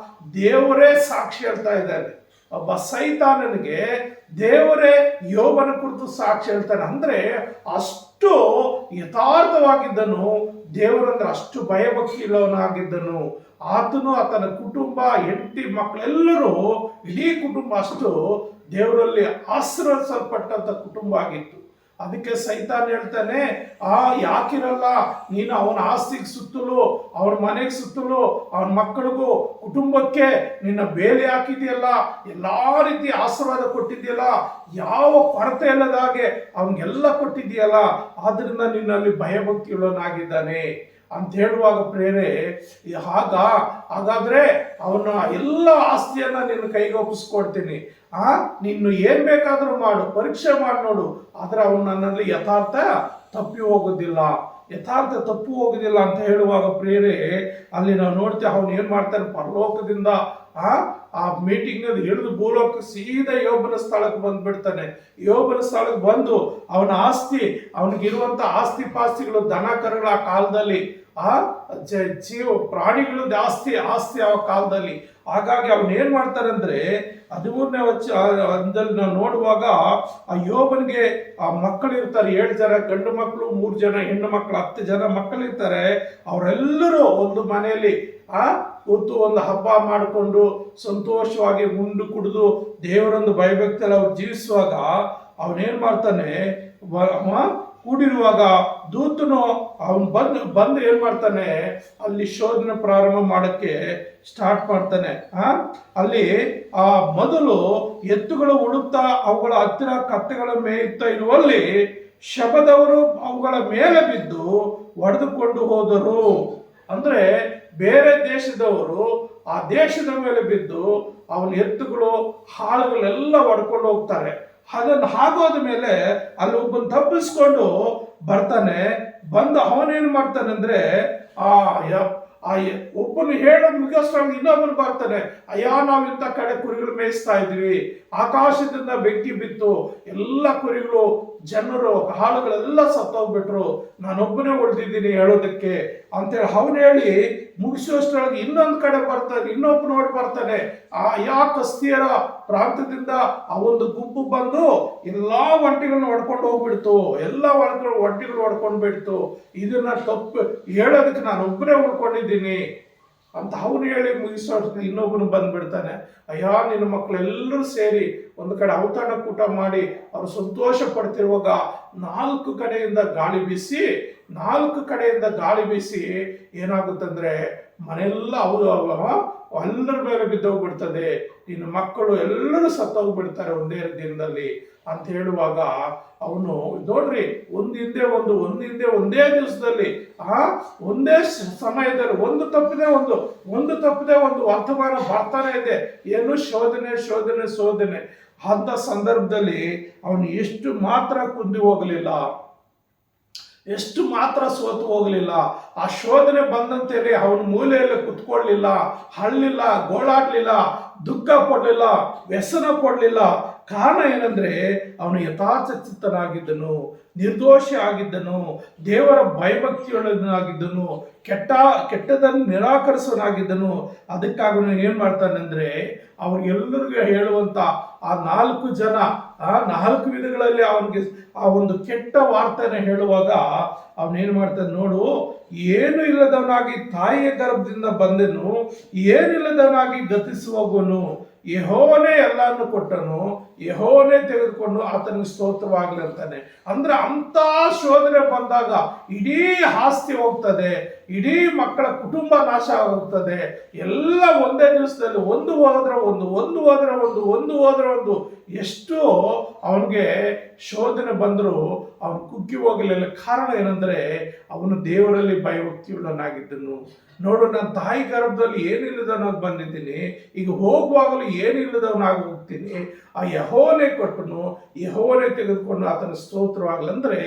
ದೇವರೇ ಸಾಕ್ಷಿ ಹೇಳ್ತಾ ಇದ್ದಾನೆ. ಒಬ್ಬ ಸೈತಾನನಿಗೆ ದೇವರೇ ಯೋಬನ ಕುರಿತು ಸಾಕ್ಷಿ ಹೇಳ್ತಾನೆ. ಅಂದ್ರೆ ಅಷ್ಟು ಯಥಾರ್ಥವಾಗಿದ್ದನು, ದೇವರಂದ್ರೆ ಅಷ್ಟು ಭಯಭಕ್ತಿ ಇಲ್ಲವನಾಗಿದ್ದನು. ಆತನು, ಆತನ ಕುಟುಂಬ, ಹೆಂಡತಿ, ಮಕ್ಕಳೆಲ್ಲರೂ, ಇಡೀ ಕುಟುಂಬ ಅಷ್ಟು ದೇವರಲ್ಲಿ ಆಶೀರ್ವದಿಸಲ್ಪಟ್ಟಂತ ಕುಟುಂಬ ಆಗಿತ್ತು. ಅದಕ್ಕೆ ಸೈತಾನ್ ಹೇಳ್ತಾನೆ, ಯಾಕಿರಲ್ಲ ನೀನು ಅವನ ಆಸ್ತಿಗೆ ಸುತ್ತಲೂ, ಅವನ ಮನೆಗೆ ಸುತ್ತಲೂ, ಅವನ ಮಕ್ಕಳಿಗೂ ಕುಟುಂಬಕ್ಕೆ ನಿನ್ನ ಬೇಲಿ ಹಾಕಿದೆಯಲ್ಲ, ಎಲ್ಲಾ ರೀತಿ ಆಶೀರ್ವಾದ ಕೊಟ್ಟಿದೆಯಲ್ಲ, ಯಾವ ಕೊರತೆ ಇಲ್ಲದ ಹಾಗೆ ಅವನಿಗೆಲ್ಲ ಕೊಟ್ಟಿದೆಯಲ್ಲ, ಆದ್ರಿಂದ ನಿನ್ನಲ್ಲಿ ಭಯಭಕ್ತಿಯುಳ್ಳವನಾಗಿದ್ದಾನೆ ಅಂತ ಹೇಳುವಾಗ ಪ್ರೇರೆ, ಹಾಗಾದ್ರೆ ಅವನ ಎಲ್ಲ ಆಸ್ತಿಯನ್ನ ನಿನ್ನ ಕೈಗೆ ಒಪ್ಪಿಸ್ಕೊಡ್ತೀನಿ, ನೀನು ಏನ್ ಬೇಕಾದ್ರೂ ಮಾಡು, ಪರೀಕ್ಷೆ ಮಾಡಿ ನೋಡು, ಆದ್ರೆ ಅವನು ನನ್ನಲ್ಲಿ ಯಥಾರ್ಥ ತಪ್ಪಿ ಹೋಗೋದಿಲ್ಲ ಅಂತ ಹೇಳುವಾಗ ಪ್ರೇರೆ, ಅಲ್ಲಿ ನಾವು ನೋಡ್ತೇವೆ ಅವನು ಏನ್ ಮಾಡ್ತಾನೆ, ಪರಲೋಕದಿಂದ ಆ ಮೀಟಿಂಗ್ ಹಿಡಿದು ಭೂಲೋಕ ಸೀದಾ ಯೋಬನ ಸ್ಥಳಕ್ಕೆ ಬಂದ್ಬಿಡ್ತಾನೆ. ಯೋಬನ ಸ್ಥಳಕ್ಕೆ ಬಂದು ಅವನ ಆಸ್ತಿ, ಅವನಿಗಿರುವಂತ ಆಸ್ತಿ ಪಾಸ್ತಿಗಳು, ದನ ಕರುಗಳ ಆ ಕಾಲದಲ್ಲಿ, ಪ್ರಾಣಿಗಳು ಜಾಸ್ತಿ ಆಸ್ತಿ ಆ ಕಾಲದಲ್ಲಿ. ಹಾಗಾಗಿ ಅವನು ಏನ್ ಮಾಡ್ತಾರೆ ಅಂದ್ರೆ 13ನೇ ವಚನದಲ್ಲಿ ನಾವು ನೋಡುವಾಗ, ಆ ಯೋಬನಿಗೆ ಆ ಮಕ್ಕಳಿರ್ತಾರೆ, 7 ಜನ ಗಂಡು ಮಕ್ಕಳು, 3 ಜನ ಹೆಣ್ಣು ಮಕ್ಕಳು, 10 ಜನ ಮಕ್ಕಳಿರ್ತಾರೆ. ಅವರೆಲ್ಲರೂ ಒಂದು ಮನೆಯಲ್ಲಿ ಕೂತು ಒಂದು ಹಬ್ಬ ಮಾಡಿಕೊಂಡು ಸಂತೋಷವಾಗಿ ಉಂಡು ಕುಡಿದು ದೇವರೊಂದು ಭಯಭಕ್ತಿಯಲ್ಲಿ ಅವ್ರು ಜೀವಿಸುವಾಗ ಅವನೇನ್ ಮಾಡ್ತಾನೆ, ಕೂಡಿರುವಾಗ ದೂತನು ಅವನು ಬಂದು ಏನ್ ಮಾಡ್ತಾನೆ, ಅಲ್ಲಿ ಶೋಧನೆ ಪ್ರಾರಂಭ ಮಾಡಕ್ಕೆ ಸ್ಟಾರ್ಟ್ ಮಾಡ್ತಾನೆ. ಅಲ್ಲಿ ಆ ಮೊದಲು ಎತ್ತುಗಳು ಉಳುತ್ತಾ ಅವುಗಳ ಹತ್ತಿರ ಕತ್ತೆಗಳ ಮೇಯುತ್ತಾ ಇರುವಲ್ಲಿ ಶಬದವರು ಅವುಗಳ ಮೇಲೆ ಬಿದ್ದು ಹೊಡೆದುಕೊಂಡು ಹೋದರು. ಅಂದ್ರೆ ಬೇರೆ ದೇಶದವರು ಆ ದೇಶದ ಮೇಲೆ ಬಿದ್ದು ಅವನ ಎತ್ತುಗಳು ಹಾಳುಗಳೆಲ್ಲ ಹೊಡ್ಕೊಂಡು ಹೋಗ್ತಾರೆ. ಅದನ್ನು ಆಗೋದ ಮೇಲೆ ಅಲ್ಲಿ ಒಬ್ಬನ್ ತಪ್ಪಿಸ್ಕೊಂಡು ಬರ್ತಾನೆ. ಬಂದು ಅವನೇನ್ ಮಾಡ್ತಾನೆ ಅಂದ್ರೆ ಒಬ್ಬನು ಹೇಳೋ ಮುಗಿಸ್ತಾಗ ಇನ್ನೊಬ್ಬನು ಬರ್ತಾನೆ, ಅಯ್ಯ ನಾವ್ ಇಂಥ ಕಡೆ ಕುರಿಗಳು ಮೇಯಿಸ್ತಾ ಇದ್ವಿ, ಆಕಾಶದಿಂದ ಬೆಂಕಿ ಬಿತ್ತು, ಎಲ್ಲ ಕುರಿಗಳು ಜನರು ಹಾಳುಗಳೆಲ್ಲ ಸತ್ತೋಗ್ಬಿಟ್ರು, ನಾನೊಬ್ಬನೇ ಉಳಿದಿದ್ದೀನಿ ಹೇಳೋದಕ್ಕೆ ಅಂತೇಳಿ ಅವನು ಹೇಳಿ ಮುಗಿಸುವಷ್ಟರೊಳಗೆ ಇನ್ನೊಂದು ಕಡೆ ಬರ್ತಾನೆ, ಇನ್ನೊಬ್ಬ ನೋಡಿ ಬರ್ತಾನೆ. ಕಸ್ತಿಯರ ಪ್ರಾಂತ್ಯದಿಂದ ಆ ಒಂದು ಗುಂಪು ಬಂದು ಎಲ್ಲಾ ಒಂಟಿಗಳನ್ನ ಹೊಡ್ಕೊಂಡು ಹೋಗ್ಬಿಡ್ತು, ಎಲ್ಲ ಒಂಟಿಗಳು ಹೊಡ್ಕೊಂಡು ಬಿಡ್ತು, ಇದನ್ನ ತಪ್ಪು ಹೇಳೋದಕ್ಕೆ ನಾನು ಒಬ್ಬನೇ ಉಳ್ಕೊಂಡಿದ್ದೀನಿ ಅಂತ ಅವನು ಹೇಳಿ ಮುಗಿಸೋ ಇನ್ನೊಬ್ಬನು ಬಂದ್ಬಿಡ್ತಾನೆ. ಅಯ್ಯ ನಿನ್ನ ಮಕ್ಕಳೆಲ್ಲರೂ ಸೇರಿ ಒಂದು ಕಡೆ ಔತಣ ಕೂಟ ಮಾಡಿ ಅವರು ಸಂತೋಷ ಪಡ್ತಿರುವಾಗ ನಾಲ್ಕು ಕಡೆಯಿಂದ ಗಾಳಿ ಬೀಸಿ ಏನಾಗುತ್ತಂದ್ರೆ ಮನೆಯೆಲ್ಲ ಎಲ್ಲರ ಮೇಲೆ ಬಿದ್ದೋಗ್ಬಿಡ್ತದೆ, ನಿನ್ನ ಮಕ್ಕಳು ಎಲ್ಲರೂ ಸತ್ತೋಗ್ಬಿಡ್ತಾರೆ ಒಂದೇ ದಿನದಲ್ಲಿ ಅಂತ ಹೇಳುವಾಗ ಅವನು ನೋಡ್ರಿ ಒಂದೇ ದಿವಸದಲ್ಲಿ ಒಂದೇ ಸಮಯದಲ್ಲಿ ಒಂದು ತಪ್ಪದೆ ಒಂದು ವರ್ತಮಾನ ಬರ್ತಾನೆ ಇದೆ. ಏನು ಶೋಧನೆ ಅಂತ ಸಂದರ್ಭದಲ್ಲಿ ಅವನು ಎಷ್ಟು ಮಾತ್ರ ಕುಂದಿ ಹೋಗಲಿಲ್ಲ, ಎಷ್ಟು ಮಾತ್ರ ಸೋತು ಹೋಗಲಿಲ್ಲ. ಆ ಶೋಧನೆ ಬಂದಂತೇಳಿ ಅವನ ಮೂಲೆಯಲ್ಲಿ ಕುತ್ಕೊಳ್ಳಿಲ್ಲ, ಹಳ್ಳಿಲ್ಲ, ಗೋಳಾಡ್ಲಿಲ್ಲ, ದುಃಖ ಪಡಲಿಲ್ಲ, ವ್ಯಸನ ಪಡಲಿಲ್ಲ. ಕಾರಣ ಏನಂದ್ರೆ ಅವನು ಯಥಾರ್ಥ ಚಿತ್ತನಾಗಿದ್ದನು, ನಿರ್ದೋಷಿ ಆಗಿದ್ದನು, ದೇವರ ಭಯಭಕ್ತಿಯೊಳಗಿದ್ದನು, ಕೆಟ್ಟದನ್ನು ನಿರಾಕರಿಸೋನಾಗಿದ್ದನು. ಅದಕ್ಕಾಗಿ ಅವನು ಏನ್ ಮಾಡ್ತಾನೆ ಅಂದ್ರೆ ಅವ್ರಿಗೆಲ್ಲರಿಗೂ ಹೇಳುವಂತ ಆ 4 ಜನ 4 ವಿಧಗಳಲ್ಲಿ ಅವನಿಗೆ ಆ ಒಂದು ಕೆಟ್ಟ ವಾರ್ತೆನ ಹೇಳುವಾಗ ಅವನೇನ್ ಮಾಡ್ತಾನೆ ನೋಡು, ಏನು ಇಲ್ಲದವನಾಗಿ ತಾಯಿಯ ಗರ್ಭದಿಂದ ಬಂದೆನು, ಏನಿಲ್ಲದವನಾಗಿ ಗತಿಸುವವನು, ಯೆಹೋವನೇ ಎಲ್ಲಾನು ಕೊಟ್ಟನು, ಯೆಹೋವನೇ ತೆಗೆದುಕೊಂಡು ಆತನಿಗೆ ಸ್ತೋತ್ರವಾಗಲಿ ಅಂತಾನೆ. ಅಂದ್ರೆ ಅಂತ ಶೋಧನೆ ಬಂದಾಗ ಇಡೀ ಆಸ್ತಿ ಹೋಗ್ತದೆ, ಇಡೀ ಮಕ್ಕಳ ಕುಟುಂಬ ನಾಶ ಆಗುತ್ತದೆ, ಎಲ್ಲ ಒಂದೇ ದಿವಸದಲ್ಲಿ ಒಂದು ಹೋದ್ರೆ ಒಂದು ಎಷ್ಟು ಅವನಿಗೆ ಶೋಧನೆ ಬಂದರೂ ಅವನು ಕುಗ್ಗಿ ಹೋಗಲಿಲ್ಲ. ಕಾರಣ ಏನಂದ್ರೆ ಅವನು ದೇವರಲ್ಲಿ ಭಯಭಕ್ತಿಯುಳ್ಳನಾಗಿದ್ದನು. ನೋಡು, ನನ್ನ ತಾಯಿ ಗರ್ಭದಲ್ಲಿ ಏನಿಲ್ಲದವನಾಗಿ ಬಂದಿದ್ದೀನಿ, ಈಗ ಹೋಗುವಾಗಲೂ ಏನಿಲ್ಲದವನಾಗಿ ಹೋಗ್ತೀನಿ, ಆ ಯೆಹೋವನೇ ಕೊಟ್ಟನು, ಯೆಹೋವನೇ ತೆಗೆದುಕೊಂಡು ಆತನ ಸ್ತೋತ್ರವಾಗಲಂದ್ರೆ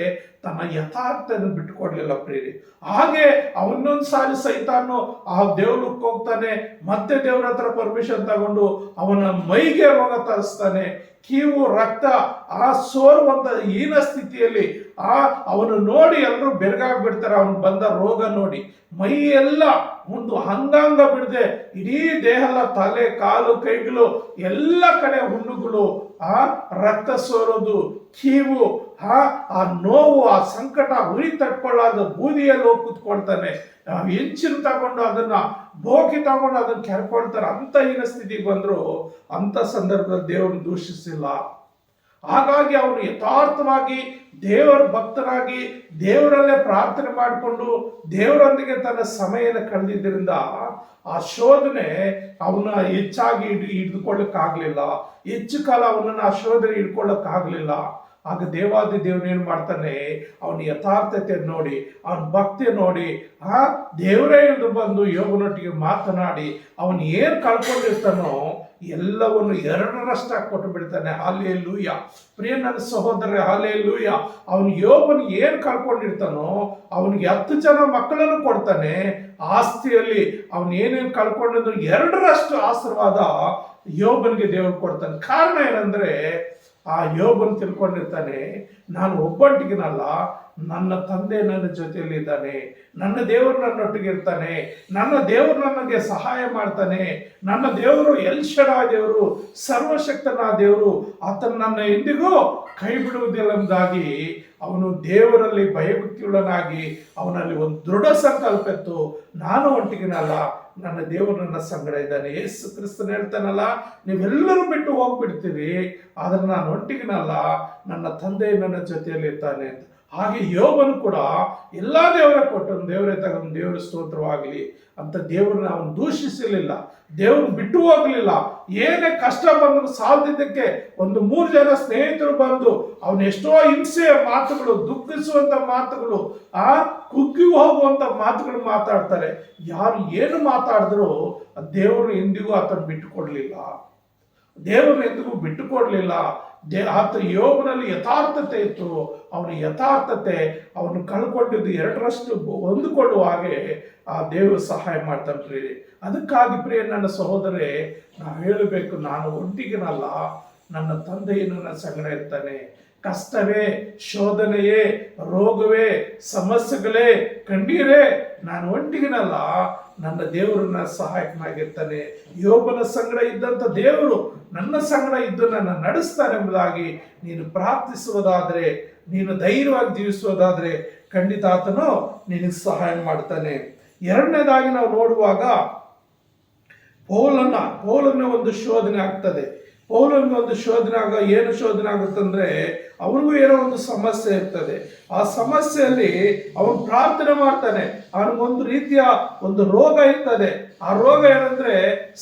ತನ್ನ ಯಥಾರ್ಥನ ಬಿಟ್ಟುಕೊಡ್ಲಿಲ್ಲ ಪ್ರೇರಿ. ಹಾಗೆ ಅವನೊಂದು ಸಾರಿ ಸೈತಾನು ಆ ದೇವ್ರಕ್ಕೆ ಹೋಗ್ತಾನೆ, ಮತ್ತೆ ದೇವ್ರ ಹತ್ರ ಪರ್ಮಿಷನ್ ತಗೊಂಡು ಅವನ ಮೈಗೆ ರೋಗ ತರಿಸ್ತಾನೆ, ಕೀವು ರಕ್ತ ಆ ಸೋರುವಂತ ಹೀನ ಸ್ಥಿತಿಯಲ್ಲಿ ಅವನು ನೋಡಿ ಎಲ್ಲರೂ ಬೆರಗಾಗ್ಬಿಡ್ತಾರೆ. ಅವನು ಬಂದ ರೋಗ ನೋಡಿ ಮೈ ಎಲ್ಲ ಒಂದು ಅಂಗಾಂಗ ಬಿಡದೆ ಇಡೀ ದೇಹ ಎಲ್ಲ, ತಲೆ, ಕಾಲು, ಕೈಗಳು ಎಲ್ಲ ಕಡೆ ಹುಣ್ಣುಗಳು, ರಕ್ತ ಸೋರೋದು, ಕೀವು, ಆ ನೋವು, ಆ ಸಂಕಟ, ಉರಿ ತಟ್ಕೊಳ್ಳಾದ ಬೂದಿಯಲ್ಲಿ ಹೋಗಿ ಕೂತ್ಕೊಳ್ತಾನೆ. ಹೆಂಚಿನ ತಗೊಂಡು ಅದನ್ನ ಬೋಕಿ ತಗೊಂಡು ಅದನ್ನ ಕೆರ್ಕೊಳ್ತಾರೆ. ಅಂತ ಹೀನ ಸ್ಥಿತಿಗೆ ಬಂದ್ರು ಅಂತ ಸಂದರ್ಭದಲ್ಲಿ ದೇವರನ್ನು ದೂಷಿಸಿಲ್ಲ. ಹಾಗಾಗಿ ಅವನು ಯಥಾರ್ಥವಾಗಿ ದೇವರ ಭಕ್ತನಾಗಿ ದೇವರಲ್ಲೇ ಪ್ರಾರ್ಥನೆ ಮಾಡಿಕೊಂಡು ದೇವರೊಂದಿಗೆ ತನ್ನ ಸಮಯನ ಕಳೆದಿದ್ದರಿಂದ ಆ ಶೋಧನೆ ಅವನ ಹೆಚ್ಚಾಗಿ ಹಿಡಿದುಕೊಳ್ಳಕ್ಕಾಗ್ಲಿಲ್ಲ, ಹೆಚ್ಚು ಕಾಲ ಅವನನ್ನು ಆ ಶೋಧನೆ ಹಿಡ್ಕೊಳ್ಳಕ್ಕಾಗ್ಲಿಲ್ಲ. ಆಗ ದೇವಾದಿ ದೇವನೇನು ಮಾಡ್ತಾನೆ, ಅವನ ಯಥಾರ್ಥತೆ ನೋಡಿ, ಅವನ ಭಕ್ತಿ ನೋಡಿ, ದೇವರೇ ಇಳಿದು ಬಂದು ಯೋಗನೊಟ್ಟಿಗೆ ಮಾತನಾಡಿ ಅವನು ಏನು ಕಳ್ಕೊಂಡಿರ್ತಾನೋ ಎಲ್ಲವನ್ನು 2ರಷ್ಟಾಗಿ ಕೊಟ್ಟು ಬಿಡ್ತಾನೆ. ಹಲ್ಲೆಲೂಯ. ಪ್ರಿಯ ನನ್ನ ಸಹೋದರ, ಹಲ್ಲೆಲೂಯ. ಅವನು ಯೋಬನು ಏನು ಕಳ್ಕೊಂಡಿರ್ತಾನೋ ಅವನಿಗೆ 10 ಜನ ಮಕ್ಕಳನ್ನು ಕೊಡ್ತಾನೆ. ಆಸ್ತಿಯಲ್ಲಿ ಅವನು ಏನೇನು ಕಳ್ಕೊಂಡಿದ್ರು 2ರಷ್ಟು ಆಶೀರ್ವಾದ ಯೋಬನಿಗೆ ದೇವರು ಕೊಡ್ತಾನೆ. ಕಾರಣ ಏನಂದ್ರೆ ಆ ಯೋಬನು ತಿಳ್ಕೊಂಡಿರ್ತಾನೆ, ನಾನು ಒಬ್ಬಂಟಿಗಿನಲ್ಲ, ನನ್ನ ತಂದೆ ನನ್ನ ಜೊತೆಯಲ್ಲಿ ಇದ್ದಾನೆ, ನನ್ನ ದೇವರು ನನ್ನೊಟ್ಟಿಗೆ ಇರ್ತಾನೆ, ನನ್ನ ದೇವರು ನನಗೆ ಸಹಾಯ ಮಾಡ್ತಾನೆ, ನನ್ನ ದೇವರು ಎಲ್ ಶಡಾಯ್ ದೇವರು, ಸರ್ವಶಕ್ತನ ದೇವರು, ಆತನ ನನ್ನ ಎಂದಿಗೂ ಕೈ ಬಿಡುವುದಿಲ್ಲದಾಗಿ ಅವನು ದೇವರಲ್ಲಿ ಭಯಭಕ್ತಿಯುಳ್ಳನಾಗಿ ಅವನಲ್ಲಿ ಒಂದು ದೃಢ ಸಂಕಲ್ಪ ಇತ್ತು. ನಾನು ಒಂಟಿಗಿನಲ್ಲ, ನನ್ನ ದೇವರು ನನ್ನ ಸಂಗಡ ಇದ್ದಾನೆ. ಯೇಸು ಕ್ರಿಸ್ತನು ಹೇಳ್ತಾನಲ್ಲ, ನೀವೆಲ್ಲರೂ ಬಿಟ್ಟು ಹೋಗ್ಬಿಡ್ತೀರಿ, ಆದ್ರೆ ನಾನು ಒಂಟಿಗಿನಲ್ಲ, ನನ್ನ ತಂದೆ ನನ್ನ ಜೊತೆಯಲ್ಲಿ ಇರ್ತಾನೆ ಅಂತ. ಹಾಗೆ ಯೋಬನು ಕೂಡ ಎಲ್ಲ ದೇವರ ಕೊಟ್ಟನು, ದೇವರೇ ತಗೊಂಡು ದೇವರ ಸ್ತೋತ್ರವಾಗಲಿ ಅಂತ ದೇವರನ್ನ ಅವನು ದೂಷಿಸಲಿಲ್ಲ, ದೇವ್ರನ್ನ ಬಿಟ್ಟು ಹೋಗಲಿಲ್ಲ. ಏನೇ ಕಷ್ಟ ಬಂದರೂ ಸಾಲದಿದ್ದಕ್ಕೆ ಒಂದು 3 ಜನ ಸ್ನೇಹಿತರು ಬಂದು ಅವನ ಎಷ್ಟೋ ಹಿಂಸೆಯ ಮಾತುಗಳು, ದುಃಖಿಸುವಂತ ಮಾತುಗಳು, ಕುಗ್ಗಿ ಹೋಗುವಂತ ಮಾತುಗಳು ಮಾತಾಡ್ತಾರೆ. ಯಾರು ಏನು ಮಾತಾಡಿದ್ರು ದೇವರು ಎಂದಿಗೂ ಆತನ ಬಿಟ್ಟುಕೊಡ್ಲಿಲ್ಲ, ದೇವರು ಎಂದಿಗೂ ಬಿಟ್ಟುಕೊಡ್ಲಿಲ್ಲ. ಆತ ಯೋಬನಲ್ಲಿ ಯಥಾರ್ಥತೆ ಇತ್ತು. ಅವನ ಯಥಾರ್ಥತೆ ಅವನು ಕಳ್ಕೊಂಡಿದ್ದು 2ರಷ್ಟು ಹೊಂದಿಕೊಳ್ಳುವ ಹಾಗೆ ಆ ದೇವರು ಸಹಾಯ ಮಾಡ್ತಾನೆ ಪ್ರಿಯ. ಅದಕ್ಕಾಗಿ ಪ್ರಿಯ ನನ್ನ ಸಹೋದರೇ, ನಾವು ಹೇಳಬೇಕು, ನಾನು ಒಂಟಿಗನಲ್ಲ, ನನ್ನ ತಂದೆಯನ್ನು ನನ್ನ ಸಂಗಡ ಇರ್ತಾನೆ. ಕಷ್ಟವೇ, ಶೋಧನೆಯೇ, ರೋಗವೇ, ಸಮಸ್ಯೆಗಳೇ, ಕಣ್ಣೀರೇ, ನಾನು ಒಂಟಿಗನಲ್ಲ, ನನ್ನ ದೇವರನ್ನ ಸಹಾಯಕನಾಗಿರ್ತಾನೆ. ಯೋಬನ ಸಂಗಡ ಇದ್ದಂಥ ದೇವರು ನನ್ನ ಸಂಗಡ ಇದ್ದು ನನ್ನ ನಡೆಸ್ತಾನೆ ಎಂಬುದಾಗಿ ನೀನು ಪ್ರಾರ್ಥಿಸುವುದಾದರೆ, ನೀನು ಧೈರ್ಯವಾಗಿ ಜೀವಿಸುವುದಾದರೆ ಖಂಡಿತ ಆತನು ನಿನಗೆ ಸಹಾಯ ಮಾಡ್ತಾನೆ. ಎರಡನೇದಾಗಿ ನಾವು ನೋಡುವಾಗ ಪೌಲನ ಒಂದು ಶೋಧನೆ ಆಗ್ತದೆ. ಪೌಲನಿಗೆ ಒಂದು ಶೋಧನೆ ಏನು ಶೋಧನೆ ಆಗುತ್ತಂದ್ರೆ, ಅವನಿಗೂ ಏನೋ ಒಂದು ಸಮಸ್ಯೆ ಇರ್ತದೆ. ಆ ಸಮಸ್ಯೆಯಲ್ಲಿ ಅವನು ಪ್ರಾರ್ಥನೆ ಮಾಡ್ತಾನೆ. ಅವನಿಗೊಂದು ರೀತಿಯ ಒಂದು ರೋಗ ಇರ್ತದೆ. ಆ ರೋಗ ಏನಂದ್ರೆ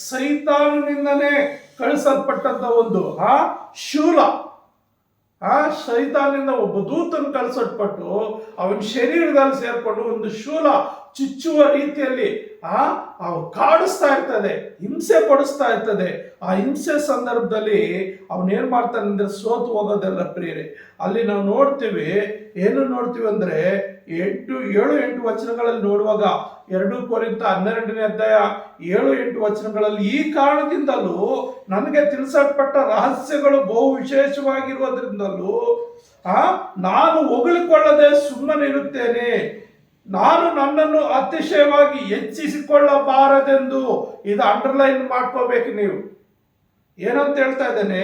ಸೈತಾನನಿಂದನೇ ಕಳಿಸಲ್ಪಟ್ಟಂತ ಒಂದು ಶೂಲ. ಸೈತಾನಿಂದ ಒಬ್ಬ ದೂತನು ಕಳಿಸಲ್ಪಟ್ಟು ಅವನ ಶರೀರದಲ್ಲಿ ಸೇರ್ಕೊಂಡು ಒಂದು ಶೂಲ ಚುಚ್ಚುವ ರೀತಿಯಲ್ಲಿ ಕಾಡಿಸ್ತಾ ಇರ್ತದೆ, ಹಿಂಸೆ ಪಡಿಸ್ತಾ ಇರ್ತದೆ. ಆ ಹಿಂಸೆ ಸಂದರ್ಭದಲ್ಲಿ ಅವನೇನ್ ಮಾಡ್ತಾನೆ ಅಂದ್ರೆ ಸೋತು ಹೋಗೋದೆಲ್ಲ ಪ್ರಿಯರೇ. ಅಲ್ಲಿ ನಾವು ನೋಡ್ತೀವಿ, ಏನು ನೋಡ್ತೀವಿ ಅಂದ್ರೆ 7-8 ವಚನಗಳಲ್ಲಿ ನೋಡುವಾಗ 2 ಕೊರಿಂಥ 12ನೇ ಅಧ್ಯಾಯ 7-8 ವಚನಗಳಲ್ಲಿ, ಈ ಕಾರಣದಿಂದಲೂ ನನಗೆ ತಿಳಿಸಲ್ಪಟ್ಟ ರಹಸ್ಯಗಳು ಬಹು ವಿಶೇಷವಾಗಿರುವುದರಿಂದಲೂ ನಾನು ಹೊಗಳಿಕೊಳ್ಳದೆ ಸುಮ್ಮನಿರುತ್ತೇನೆ. ನಾನು ನನ್ನನ್ನು ಅತಿಶಯವಾಗಿ ಹೆಚ್ಚಿಸಿಕೊಳ್ಳಬಾರದೆಂದು. ಇದು ಅಂಡರ್ಲೈನ್ ಮಾಡ್ಕೋಬೇಕು ನೀವು. ಏನಂತ ಹೇಳ್ತಾ ಇದ್ದೇನೆ,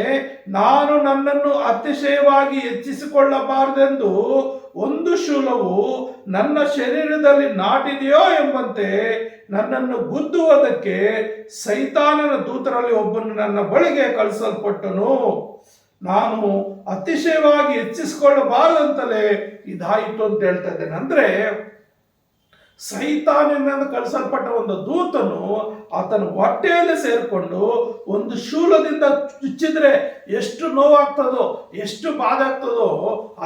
ನಾನು ನನ್ನನ್ನು ಅತಿಶಯವಾಗಿ ಹೆಚ್ಚಿಸಿಕೊಳ್ಳಬಾರದೆಂದು ಒಂದು ಶೂಲವು ನನ್ನ ಶರೀರದಲ್ಲಿ ನಾಟಿದೆಯೋ ಎಂಬಂತೆ ನನ್ನನ್ನು ಗುದ್ದುವುದಕ್ಕೆ ಸೈತಾನನ ದೂತರಲ್ಲಿ ಒಬ್ಬನು ನನ್ನ ಬಳಿಗೆ ಕಳಿಸಲ್ಪಟ್ಟನು. ನಾನು ಅತಿಶಯವಾಗಿ ಹೆಚ್ಚಿಸಿಕೊಳ್ಳಬಾರದಂತಲೇ ಇದಾಯಿತು ಅಂತ ಹೇಳ್ತಾ ಇದ್ದೇನೆ. ಅಂದ್ರೆ ಸೈತಾನನಿಂದ ಕಳಿಸಲ್ಪಟ್ಟ ಒಂದು ದೂತನು ಆತನ ಹೊಟ್ಟೆಯಲ್ಲಿ ಸೇರ್ಕೊಂಡು ಒಂದು ಶೂಲದಿಂದ ಚುಚ್ಚಿದ್ರೆ ಎಷ್ಟು ನೋವಾಗ್ತದೋ, ಎಷ್ಟು ಬಾಧೆ ಆಗ್ತದೋ,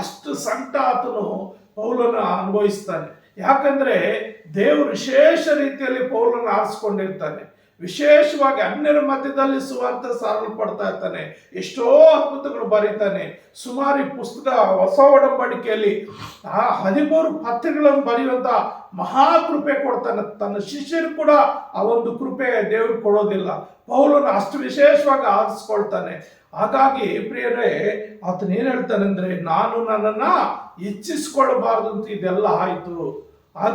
ಅಷ್ಟು ಸಂಕಟ ಆತನು ಪೌಲನ ಅನುಭವಿಸ್ತಾನೆ. ಯಾಕಂದ್ರೆ ದೇವರು ವಿಶೇಷ ರೀತಿಯಲ್ಲಿ ಪೌಲನ ಆರಿಸ್ಕೊಂಡಿರ್ತಾನೆ. ವಿಶೇಷವಾಗಿ ಅನ್ಯರ ಮಧ್ಯದಲ್ಲಿ ಸುವಾರ್ತೆ ಸಾರಲ್ಪಡ್ತಾ ಇರ್ತಾನೆ. ಎಷ್ಟೋ ಅದ್ಭುತಗಳು ಬರೀತಾನೆ. ಸುಮಾರು ಪುಸ್ತಕ ಹೊಸ ಒಡಂಬಡಿಕೆಯಲ್ಲಿ 13 ಪತ್ರಿಕೆಗಳನ್ನು ಬರೆಯುವಂತ ಮಹಾಕೃಪೆ ಕೊಡ್ತಾನೆ. ತನ್ನ ಶಿಷ್ಯರು ಕೂಡ ಆ ಒಂದು ಕೃಪೆ ದೇವರು ಕೊಡೋದಿಲ್ಲ. ಪೌಲನ ಅಷ್ಟು ವಿಶೇಷವಾಗಿ ಆರಿಸ್ಕೊಳ್ತಾನೆ. ಹಾಗಾಗಿ ಪ್ರಿಯರೇ, ಆತನ ಏನ್ ಹೇಳ್ತಾನೆ ಅಂದ್ರೆ, ನಾನು ನನ್ನನ್ನ ಹೆಚ್ಚಿಸಿಕೊಳ್ಳಬಾರದು ಅಂತ ಇದೆಲ್ಲ ಆಯ್ತು.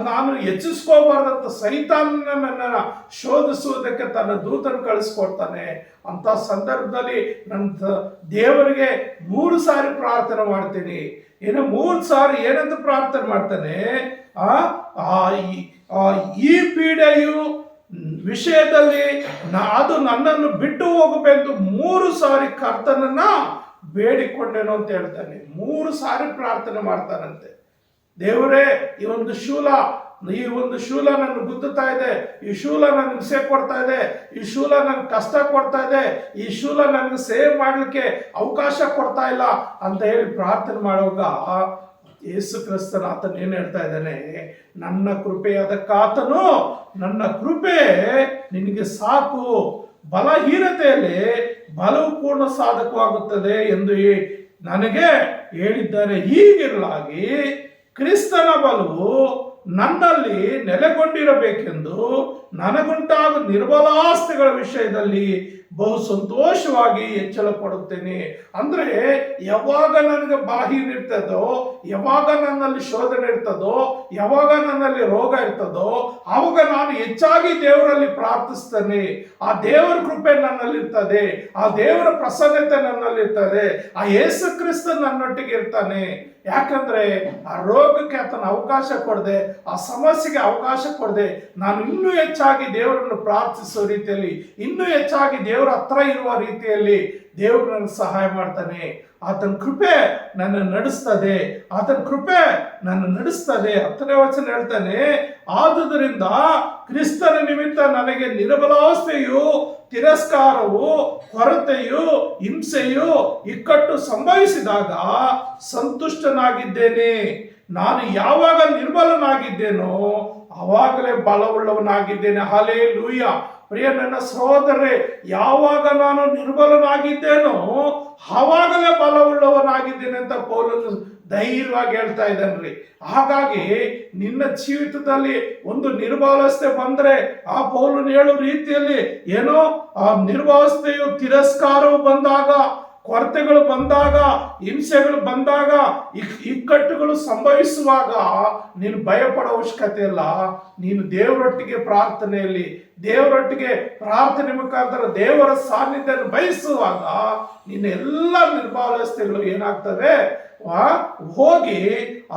ನಾನು ಹೆಚ್ಚಿಸ್ಕೋಬಾರ್ದಂತ ಸೈತಾನನ ನನ್ನ ಶೋಧಿಸುವುದಕ್ಕೆ ತನ್ನ ದೂತನ ಕಳಿಸ್ಕೊಡ್ತಾನೆ. ಅಂತ ಸಂದರ್ಭದಲ್ಲಿ ನನ್ನ ದೇವರಿಗೆ 3 ಸಾರಿ ಪ್ರಾರ್ಥನೆ ಮಾಡ್ತೀನಿ. 3 ಸಾರಿ ಏನಂತ ಪ್ರಾರ್ಥನೆ ಮಾಡ್ತಾನೆ, ಈ ಪೀಡೆಯು ವಿಷಯದಲ್ಲಿ ಅದು ನನ್ನನ್ನು ಬಿಟ್ಟು ಹೋಗಬೇಕು 3 ಸಾರಿ ಕರ್ತನನ್ನ ಬೇಡಿಕೊಂಡೇನೋ ಅಂತ ಹೇಳ್ತಾನೆ. 3 ಸಾರಿ ಪ್ರಾರ್ಥನೆ ಮಾಡ್ತಾನಂತೆ. ದೇವರೇ, ಈ ಒಂದು ಶೂಲ ನನ್ನ ಗುದ್ದುತ್ತಾ ಇದೆ, ಈ ಶೂಲ ನನಗೆ ಹಿಂಸೆ ಕೊಡ್ತಾ ಇದೆ, ಈ ಶೂಲ ನನಗೆ ಕಷ್ಟ ಕೊಡ್ತಾ ಇದೆ, ಈ ಶೂಲ ನನಗೆ ಸೇವ್ ಮಾಡ್ಲಿಕ್ಕೆ ಅವಕಾಶ ಕೊಡ್ತಾ ಇಲ್ಲ ಅಂತ ಹೇಳಿ ಪ್ರಾರ್ಥನೆ ಮಾಡುವಾಗ ಯೇಸು ಕ್ರಿಸ್ತನ ಆತನ ಏನ್ ಹೇಳ್ತಾ ಇದ್ದಾನೆ, ನನ್ನ ಕೃಪೆ ಅದಕ್ಕಾತನು, ನನ್ನ ಕೃಪೆ ನಿನಗೆ ಸಾಕು, ಬಲಹೀನತೆಯಲ್ಲಿ ಬಲವು ಪೂರ್ಣ ಸಾಧಕವಾಗುತ್ತದೆ ಎಂದು ನನಗೆ ಹೇಳಿದ್ದಾರೆ. ಹೀಗಿರಲಾಗಿ ಕ್ರಿಸ್ತನ ಬಲವು ನನ್ನಲ್ಲಿ ನೆಲೆಗೊಂಡಿರಬೇಕೆಂದು ನನಗುಂಟಾದ ನಿರ್ಬಲಾಸ್ತಿಗಳ ವಿಷಯದಲ್ಲಿ ಬಹು ಸಂತೋಷವಾಗಿ ಹೆಚ್ಚಳ ಪಡುತ್ತೇನೆ. ಅಂದ್ರೆ ಯಾವಾಗ ನನಗೆ ಬಲಹೀನ ಇರ್ತದೋ, ಯಾವಾಗ ನನ್ನಲ್ಲಿ ಶೋಧನೆ ಇರ್ತದೋ, ಯಾವಾಗ ನನ್ನಲ್ಲಿ ರೋಗ ಇರ್ತದೋ, ಆವಾಗ ನಾನು ಹೆಚ್ಚಾಗಿ ದೇವರಲ್ಲಿ ಪ್ರಾರ್ಥಿಸ್ತೇನೆ. ಆ ದೇವರ ಕೃಪೆ ನನ್ನಲ್ಲಿರ್ತದೆ, ಆ ದೇವರ ಪ್ರಸನ್ನತೆ ನನ್ನಲ್ಲಿರ್ತದೆ, ಆ ಯೇಸು ಕ್ರಿಸ್ತ ನನ್ನೊಟ್ಟಿಗೆ ಇರ್ತಾನೆ. ಯಾಕಂದ್ರೆ ಆ ರೋಗಕ್ಕೆ ಆತನ ಅವಕಾಶ ಕೊಡದೆ, ಆ ಸಮಸ್ಯೆಗೆ ಅವಕಾಶ ಕೊಡದೆ, ನಾನು ಇನ್ನೂ ಹೆಚ್ಚಾಗಿ ದೇವರನ್ನು ಪ್ರಾರ್ಥಿಸೋ ರೀತಿಯಲ್ಲಿ, ಇನ್ನೂ ಹೆಚ್ಚಾಗಿ ದೇವರ ಹತ್ರ ಇರುವ ರೀತಿಯಲ್ಲಿ ದೇವರು ನನಗೆ ಸಹಾಯ ಮಾಡ್ತಾನೆ. ಆತನ ಕೃಪೆ ನನ್ನ ನಡೆಸ್ತದೆ, ಆತನ ಕೃಪೆ ನನ್ನ ನಡೆಸ್ತದೆ. 10ನೇ ವಚನ ಹೇಳ್ತಾನೆ, ಆದುದರಿಂದ ಕ್ರಿಸ್ತನ ನಿಮಿತ್ತ ನನಗೆ ನಿರ್ಬಲಾವಸ್ಥೆಯು, ತಿರಸ್ಕಾರವು, ಕೊರತೆಯು, ಹಿಂಸೆಯು, ಇಕ್ಕಟ್ಟು ಸಂಭವಿಸಿದಾಗ ಸಂತುಷ್ಟನಾಗಿದ್ದೇನೆ. ನಾನು ಯಾವಾಗ ನಿರ್ಬಲನಾಗಿದ್ದೇನೋ ಆವಾಗಲೇ ಬಲವುಳ್ಳವನಾಗಿದ್ದೇನೆ. ಹಲ್ಲೆಲೂಯಾ. ಪ್ರಿಯ ನನ್ನ ಸಹೋದರರೇ, ಯಾವಾಗ ನಾನು ನಿರ್ಬಲನಾಗಿದ್ದೇನೋ ಆವಾಗಲೇ ಬಲವುಳ್ಳವನಾಗಿದ್ದೇನೆ ಅಂತ ಪೌಲನು ಧೈರ್ಯವಾಗಿ ಹೇಳ್ತಾ ಇದ್ದಾನ್ರಿ. ಹಾಗಾಗಿ ನಿನ್ನ ಜೀವಿತದಲ್ಲಿ ಒಂದು ನಿರ್ಬಲಾವಸ್ಥೆ ಬಂದ್ರೆ ಆ ಪೌಲನು ಹೇಳೋ ರೀತಿಯಲ್ಲಿ ಏನೋ ಆ ನಿರ್ಬಲಾವಸ್ಥೆಯು, ತಿರಸ್ಕಾರವು ಬಂದಾಗ, ಕೊರತೆಗಳು ಬಂದಾಗ, ಹಿಂಸೆಗಳು ಬಂದಾಗ, ಇಕ್ಕಟ್ಟುಗಳು ಸಂಭವಿಸುವಾಗ ನೀನು ಭಯಪಡೋ ಅವಶ್ಯಕತೆ ಇಲ್ಲ. ನೀನು ದೇವರೊಟ್ಟಿಗೆ ಪ್ರಾರ್ಥನೆಯಲ್ಲಿ, ದೇವರೊಟ್ಟಿಗೆ ಪ್ರಾರ್ಥನೆ ಮುಖಾಂತರ ದೇವರ ಸಾನ್ನಿಧ್ಯವನ್ನು ಬಯಸುವಾಗ ನಿನ್ನ ಎಲ್ಲ ನಿರ್ಬಲಾವಸ್ಥೆಗಳು ಏನಾಗ್ತವೆ, ಹೋಗಿ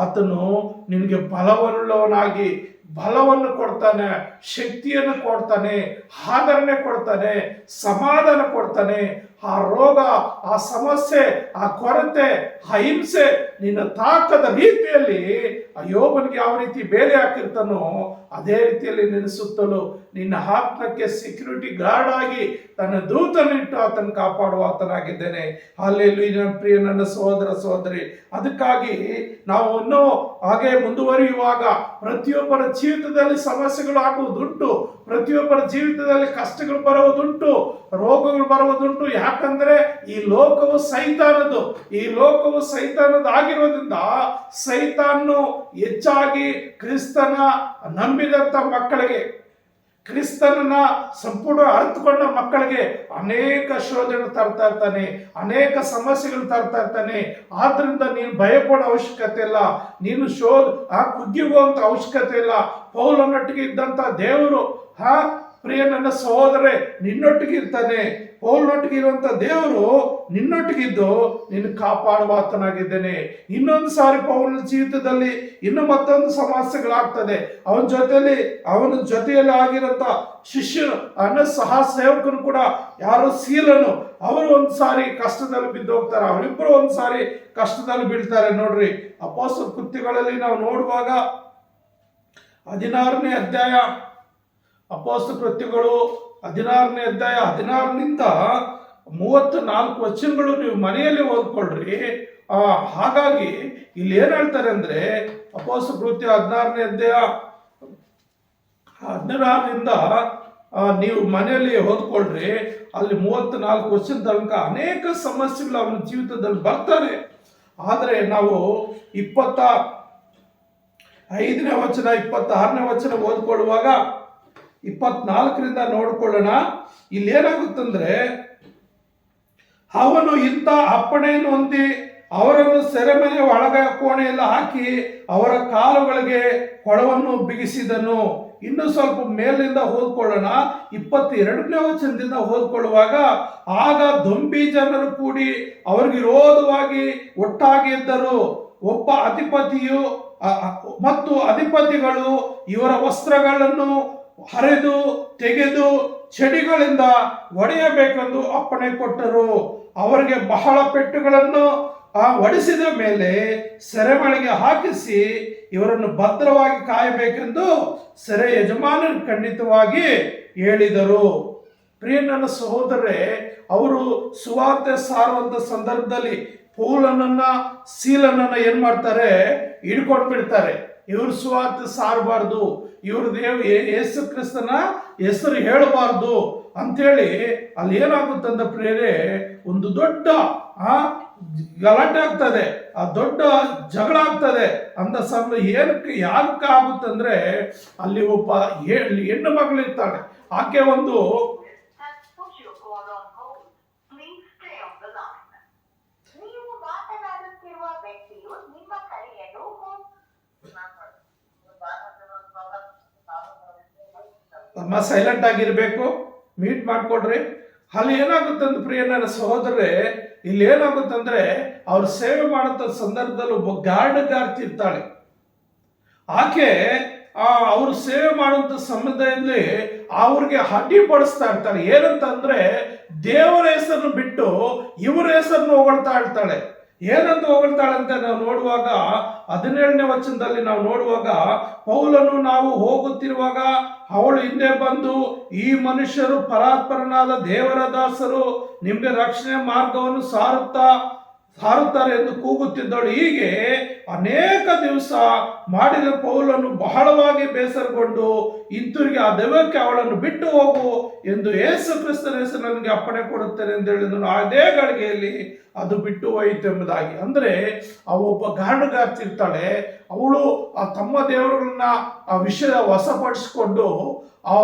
ಆತನು ನಿನಗೆ ಬಲವುಳ್ಳವನಾಗಿ ಬಲವನ್ನು ಕೊಡ್ತಾನೆ, ಶಕ್ತಿಯನ್ನು ಕೊಡ್ತಾನೆ, ಆದರಣೆ ಕೊಡ್ತಾನೆ, ಸಮಾಧಾನ ಕೊಡ್ತಾನೆ. ಆ ರೋಗ, ಆ ಸಮಸ್ಯೆ, ಆ ಕೊರತೆ, ಆ ಹಿಂಸೆ ನಿನ್ನ ತಾಕದ ರೀತಿಯಲ್ಲಿ ಆ ಯೋಬನಿಗೆ ಯಾವ ರೀತಿ ಬೇರೆ ಹಾಕಿರ್ತಾನೋ ಅದೇ ರೀತಿಯಲ್ಲಿ ನಿನ್ನ ಸುತ್ತಲೂ ನಿನ್ನ ಆತ್ಮಕ್ಕೆ ಸೆಕ್ಯೂರಿಟಿ ಗಾರ್ಡ್ ಆಗಿ ತನ್ನ ದೂತನಿಟ್ಟು ಆತನ ಕಾಪಾಡುವ ಆತನಾಗಿದ್ದೇನೆ. ಹಲ್ಲೆಲೂಯಾ. ಪ್ರಿಯ ನನ್ನ ಸಹೋದರ ಸಹೋದರಿ, ಅದಕ್ಕಾಗಿ ನಾವು ಇನ್ನೂ ಹಾಗೆ ಮುಂದುವರಿಯುವಾಗ ಪ್ರತಿಯೊಬ್ಬರ ಜೀವಿತದಲ್ಲಿ ಸಮಸ್ಯೆಗಳು ಆಗುವುದುಂಟು, ಪ್ರತಿಯೊಬ್ಬರ ಜೀವಿತದಲ್ಲಿ ಕಷ್ಟಗಳು ಬರುವುದುಂಟು, ರೋಗಗಳು ಬರುವುದುಂಟು. ಯಾಕಂದ್ರೆ ಈ ಲೋಕವು ಸೈತಾನದು, ಈ ಲೋಕವು ಸೈತಾನದ ಆಗಿರೋದ್ರಿಂದ ಸೈತಾನು ಹೆಚ್ಚಾಗಿ ಕ್ರಿಸ್ತನ ನಂಬಿದಂತ ಮಕ್ಕಳಿಗೆ, ಕ್ರಿಸ್ತನನ್ನ ಸಂಪೂರ್ಣ ಅರ್ಥಕೊಂಡ ಮಕ್ಕಳಿಗೆ ಅನೇಕ ಶೋಧನೆ ತರ್ತಾ ಇರ್ತಾನೆ, ಅನೇಕ ಸಮಸ್ಯೆಗಳು ತರ್ತಾ ಇರ್ತಾನೆ. ಆದ್ರಿಂದ ನೀನು ಭಯಪಡೋ ಅವಶ್ಯಕತೆ ಇಲ್ಲ, ನೀನು ಕುಗ್ಗಿಗುವಂತ ಅವಶ್ಯಕತೆ ಇಲ್ಲ. ಪೌಲನೊಟ್ಟಿಗೆ ಇದ್ದಂತ ದೇವರು ಪ್ರಿಯ ನನ್ನ ಸಹೋದರೇ ನಿನ್ನೊಟ್ಟಿಗೆ ಇರ್ತಾನೆ. ಪೌಲನೊಟ್ಟಿಗೆ ಇರುವಂತ ದೇವರು ನಿನ್ನೊಟ್ಟಿಗಿದ್ದು ನಿನ್ನ ಕಾಪಾಡುವ ಆತನಾಗಿದ್ದೇನೆ. ಇನ್ನೊಂದು ಸಾರಿ ಪೌಲನ ಜೀವಿತದಲ್ಲಿ ಇನ್ನು ಮತ್ತೊಂದು ಸಮಸ್ಯೆಗಳಾಗ್ತದೆ. ಅವನ ಜೊತೆಯಲ್ಲಿ ಆಗಿರಂತ ಶಿಷ್ಯನು, ಸಹ ಸೇವಕನು ಕೂಡ ಯಾರೋ ಸೀಲನು, ಅವರು ಒಂದು ಸಾರಿ ಕಷ್ಟದಲ್ಲಿ ಬಿದ್ದು ಹೋಗ್ತಾರೆ. ಅವರಿಬ್ಬರು ಒಂದು ಸಾರಿ ಕಷ್ಟದಲ್ಲಿ ಬೀಳ್ತಾರೆ. ನೋಡ್ರಿ, ಅಪೊಸ್ತಲ ಕೃತ್ಯಗಳಲ್ಲಿ ನಾವು ನೋಡುವಾಗ 16ನೇ ಅಧ್ಯಾಯ, ಅಪೊಸ್ತಲ ಕೃತ್ಯಗಳು 16ನೇ ಅಧ್ಯಾಯ 16ನಿಂದ 34 ವಚನಗಳು ನೀವು ಮನೆಯಲ್ಲಿ ಓದ್ಕೊಳ್ರಿ. ಹಾಗಾಗಿ ಇಲ್ಲಿ ಏನ್ ಹೇಳ್ತಾರೆ ಅಂದ್ರೆ, ಅಪೊಸ್ತಲ ಕೃತ್ಯ 16ನೇ ಅಧ್ಯಾಯ 16ರಿಂದ ನೀವು ಮನೆಯಲ್ಲಿ ಓದ್ಕೊಳ್ರಿ. ಅಲ್ಲಿ 34 ವಚನ ತನಕ ಅನೇಕ ಸಮಸ್ಯೆಗಳು ಅವನ ಜೀವಿತದಲ್ಲಿ ಬರ್ತಾರೆ. ಆದರೆ ನಾವು 25ನೇ ವಚನ 26ನೇ ವಚನ ಓದ್ಕೊಳ್ಳುವಾಗ 24ರಿಂದ ನೋಡ್ಕೊಳ್ಳೋಣ. ಇಲ್ಲಿ ಏನಾಗುತ್ತಂದ್ರೆ, ಅವನು ಇಂಥ ಅಪ್ಪಣೆಯನ್ನು ಹೊಂದಿ ಅವರನ್ನು ಸೆರೆಮನೆಯ ಒಳಗ ಕೋಣೆಯಲ್ಲಿ ಹಾಕಿ ಅವರ ಕಾಲುಗಳಿಗೆ ಕೊಳವನ್ನು ಬಿಗಿಸಿದನು. ಇನ್ನು ಸ್ವಲ್ಪ ಮೇಲಿಂದ ಓದ್ಕೊಳ್ಳೋಣ. 22ನೇ ವಚನದಿಂದ ಓದ್ಕೊಳ್ಳುವಾಗ, ಆಗ ದೊಂಬಿ ಜನರು ಕೂಡಿ ಅವರಿಗೆ ವಿರೋಧವಾಗಿ ಒಟ್ಟಾಗಿ ಎದ್ದರು. ಒಬ್ಬ ಅಧಿಪತಿಯು ಮತ್ತು ಅಧಿಪತಿಗಳು ಇವರ ವಸ್ತ್ರಗಳನ್ನು ಹರಿದು ತೆಗೆದು ಚಡಿಗಳಿಂದ ಒಡೆಯಬೇಕೆಂದು ಅಪ್ಪಣೆ ಕೊಟ್ಟರು. ಅವರಿಗೆ ಬಹಳ ಪೆಟ್ಟುಗಳನ್ನು ಹೊಡಿಸಿದ ಮೇಲೆ ಸೆರೆಮನೆಗೆ ಹಾಕಿಸಿ ಇವರನ್ನು ಭದ್ರವಾಗಿ ಕಾಯಬೇಕೆಂದು ಸೆರೆ ಯಜಮಾನರು ಖಂಡಿತವಾಗಿ ಹೇಳಿದರು. ಪ್ರಿಯ ನನ್ನ ಸಹೋದರರೇ, ಅವರು ಸುವಾರ್ತೆ ಸಾರುವಂತ ಸಂದರ್ಭದಲ್ಲಿ ಪೌಲನನ್ನ ಸೀಲನನ್ನ ಏನ್ ಮಾಡ್ತಾರೆ, ಹಿಡ್ಕೊಂಡು ಬಿಡ್ತಾರೆ. ಇವರು ಸುವಾರ್ತೆ ಸಾರಬಾರ್ದು, ಇವರು ಯೇಸು ಕ್ರಿಸ್ತನ ಹೆಸರು ಹೇಳಬಾರ್ದು ಅಂತೇಳಿ ಅಲ್ಲಿ ಏನಾಗುತ್ತಂದ ಪ್ರೇರೆ, ಒಂದು ದೊಡ್ಡ ಗಲಾಟೆ ಆಗ್ತದೆ, ಆ ದೊಡ್ಡ ಜಗಳ ಆಗ್ತದೆ. ಅಂತ ಸಮಯ ಏನಕ್ಕೆ ಯಾಕೆ ಆಗುತ್ತಂದ್ರೆ, ಅಲ್ಲಿ ಒಬ್ಬ ಹೆಣ್ಣು ಮಗಳಿರ್ತಾಳೆ. ಆಕೆ ಒಂದು ಸೈಲೆಂಟ್ ಆಗಿರ್ಬೇಕು, ಮೀಟ್ ಮಾಡ್ಕೊಡ್ರಿ. ಅಲ್ಲಿ ಏನಾಗುತ್ತಂದ್ರೆ ಪ್ರಿಯ ನನ್ನ ಸಹೋದರರೇ, ಇಲ್ಲಿ ಏನಾಗುತ್ತಂದ್ರೆ ಅವ್ರು ಸೇವೆ ಮಾಡುತ್ತ ಸಂದರ್ಭದಲ್ಲಿ ಒಬ್ಬ ಗಾರ್ಡ್ ಇರ್ತಾಳೆ. ಆಕೆ ಅವರು ಸೇವೆ ಮಾಡುವಂತ ಸಮಯದಲ್ಲಿ ಅವ್ರಿಗೆ ಅಡ್ಡಿಪಡಿಸ್ತಾ ಇರ್ತಾಳೆ. ಏನಂತಂದ್ರೆ, ದೇವರ ಹೆಸರನ್ನು ಬಿಟ್ಟು ಇವರ ಹೆಸರನ್ನು ಹೊಗಳ್ತಾ ಇರ್ತಾಳೆ. ಏನಂತ ಹೊಗಳ್ತಾಳಂತೆ ನಾವು ನೋಡುವಾಗ 17ನೇ ವಚನದಲ್ಲಿ ನಾವು ನೋಡುವಾಗ, ಪೌಲನು ನಾವು ಹೋಗುತ್ತಿರುವಾಗ ಅವಳು ಹಿಂದೆ ಬಂದು, ಈ ಮನುಷ್ಯರು ಪರಾತ್ಪರನಾದ ದೇವರ ದಾಸರು, ನಿಮಗೆ ರಕ್ಷಣೆ ಮಾರ್ಗವನ್ನು ಸಾರುತ್ತಾರೆ ಎಂದು ಕೂಗುತ್ತಿದ್ದಳು. ಹೀಗೆ ಅನೇಕ ದಿವಸ ಮಾಡಿದ ಪೌಲನು ಬಹಳವಾಗಿ ಬೇಸರಗೊಂಡು ಹಿಂತಿರುಗಿ ಆ ದೆವ್ವಕ್ಕೆ ಅವಳನ್ನು ಬಿಟ್ಟು ಹೋಗು ಎಂದು ಯೇಸು ಕ್ರಿಸ್ತನ ಹೆಸರು ನನಗೆ ಅಪ್ಪಣೆ ಕೊಡುತ್ತೇನೆ ಎಂದು ಹೇಳಿದನು. ಅದೇ ಗಳಿಗೆಯಲ್ಲಿ ಅದು ಬಿಟ್ಟು ಹೋಯಿತು ಎಂಬುದಾಗಿ. ಅಂದರೆ ಒಬ್ಬ ಗಾಂಡುಗಾರ್ತಿರ್ತಾಳೆ, ಅವಳು ಆ ತಮ್ಮ ದೇವರುಗಳನ್ನ ಆ ವಿಷಯ ವಶಪಡಿಸಿಕೊಂಡು ಆ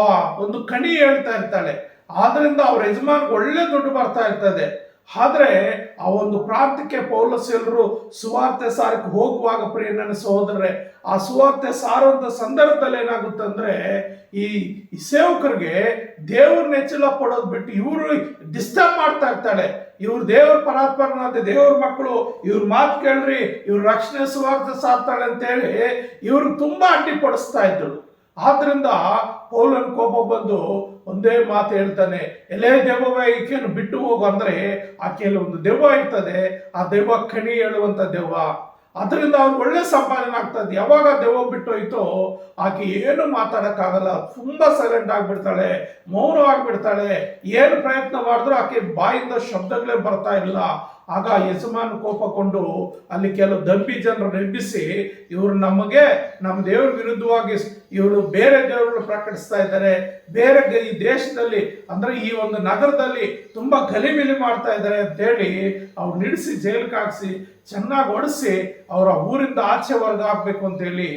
ಒಂದು ಕಣಿ ಹೇಳ್ತಾ ಇರ್ತಾಳೆ. ಆದ್ರಿಂದ ಅವ್ರ ಯಜಮಾನ್ಗೆ ಒಳ್ಳೆ ದುಡ್ಡು ಬರ್ತಾ ಇರ್ತದೆ. ಆದ್ರೆ ಆ ಒಂದು ಪ್ರಾಂತ್ಯಕ್ಕೆ ಪೌಲಸೆಲ್ಲರೂ ಸುವಾರ್ತೆ ಸಾರಕ್ಕೆ ಹೋಗುವಾಗ, ಪ್ರಿಯ ನನ್ನ ಸಹೋದರರೇ, ಆ ಸುವಾರ್ತೆ ಸಾರುವಂತ ಸಂದರ್ಭದಲ್ಲಿ ಏನಾಗುತ್ತಂದ್ರೆ, ಈ ಸೇವಕರಿಗೆ ದೇವ್ರನ್ನ ಹೆಚ್ಚಳ ಪಡೋದು ಬಿಟ್ಟು ಇವರು ಡಿಸ್ಟರ್ಬ್ ಮಾಡ್ತಾ ಇರ್ತಾಳೆ. ಇವ್ರು ದೇವ್ರ ಪರಾತ್ಪರನಾದ ದೇವ್ರ ಮಕ್ಕಳು, ಇವ್ರ ಮಾತು ಕೇಳ್ರಿ, ಇವ್ರ ರಕ್ಷಣೆ ಸುವಾರ್ತೆ ಸಾರ್ತಾಳೆ ಅಂತೇಳಿ ಇವ್ರಿಗೆ ತುಂಬಾ ಅಡ್ಡಿಪಡಿಸ್ತಾ ಇದ್ರು. ಆದ್ರಿಂದ ಪೌಲನ್ ಕೋಪ ಬಂದು ಒಂದೇ ಮಾತು ಹೇಳ್ತಾನೆ, ಎಲೆ ದೆವ್ವವೇ ಈಕೆಯನ್ನು ಬಿಟ್ಟು ಹೋಗು. ಅಂದ್ರೆ ಆಕೆಯಲ್ಲಿ ಒಂದು ದೆವ್ವ ಇರ್ತದೆ, ಆ ದೆವ್ವ ಕಣಿ ಹೇಳುವಂತ ದೆವ್ವ. ಅದರಿಂದ ಅವ್ರಿಗೆ ಒಳ್ಳೆ ಸಂಪಾದನೆ ಆಗ್ತದೆ. ಯಾವಾಗ ದೆವ್ವ ಬಿಟ್ಟು ಹೋಯ್ತೋ ಆಕೆ ಏನು ಮಾತಾಡಕ್ಕಾಗಲ್ಲ, ತುಂಬಾ ಸೈಲೆಂಟ್ ಆಗ್ಬಿಡ್ತಾಳೆ, ಮೌನವಾಗಿಬಿಡ್ತಾಳೆ. ಏನು ಪ್ರಯತ್ನ ಮಾಡಿದ್ರು ಆಕೆ ಬಾಯಿಂದ ಶಬ್ದಗಳೇ ಬರ್ತಾ ಇಲ್ಲ. ಆಗ ಯಜಮಾನ ಕೋಪಗೊಂಡು ಅಲ್ಲಿ ಕೆಲವು ದಂಬಿ ಜನರನ್ನು ಎಬ್ಬಿಸಿ, ಇವರು ನಮ್ಮ ದೇವರ ವಿರುದ್ಧವಾಗಿ ಇವರು ಬೇರೆ ದೇವರನ್ನು ಪ್ರಕಟಿಸ್ತಾ ಇದ್ದಾರೆ, ಬೇರೆ ಈ ದೇಶದಲ್ಲಿ ಅಂದ್ರೆ ಈ ಒಂದು ನಗರದಲ್ಲಿ ತುಂಬಾ ಗಲಿಬಿಲಿ ಮಾಡ್ತಾ ಇದ್ದಾರೆ ಅಂತೇಳಿ ಅವ್ರು ನಿಡಿಸಿ ಜೈಲಿಗೆ ಹಾಕಿಸಿ ಚೆನ್ನಾಗಿ ಹೊಡಿಸಿ ಅವರ ಊರಿಂದ ಆಚೆ ವರ್ಗ ಹಾಕ್ಬೇಕು ಅಂತೇಳಿ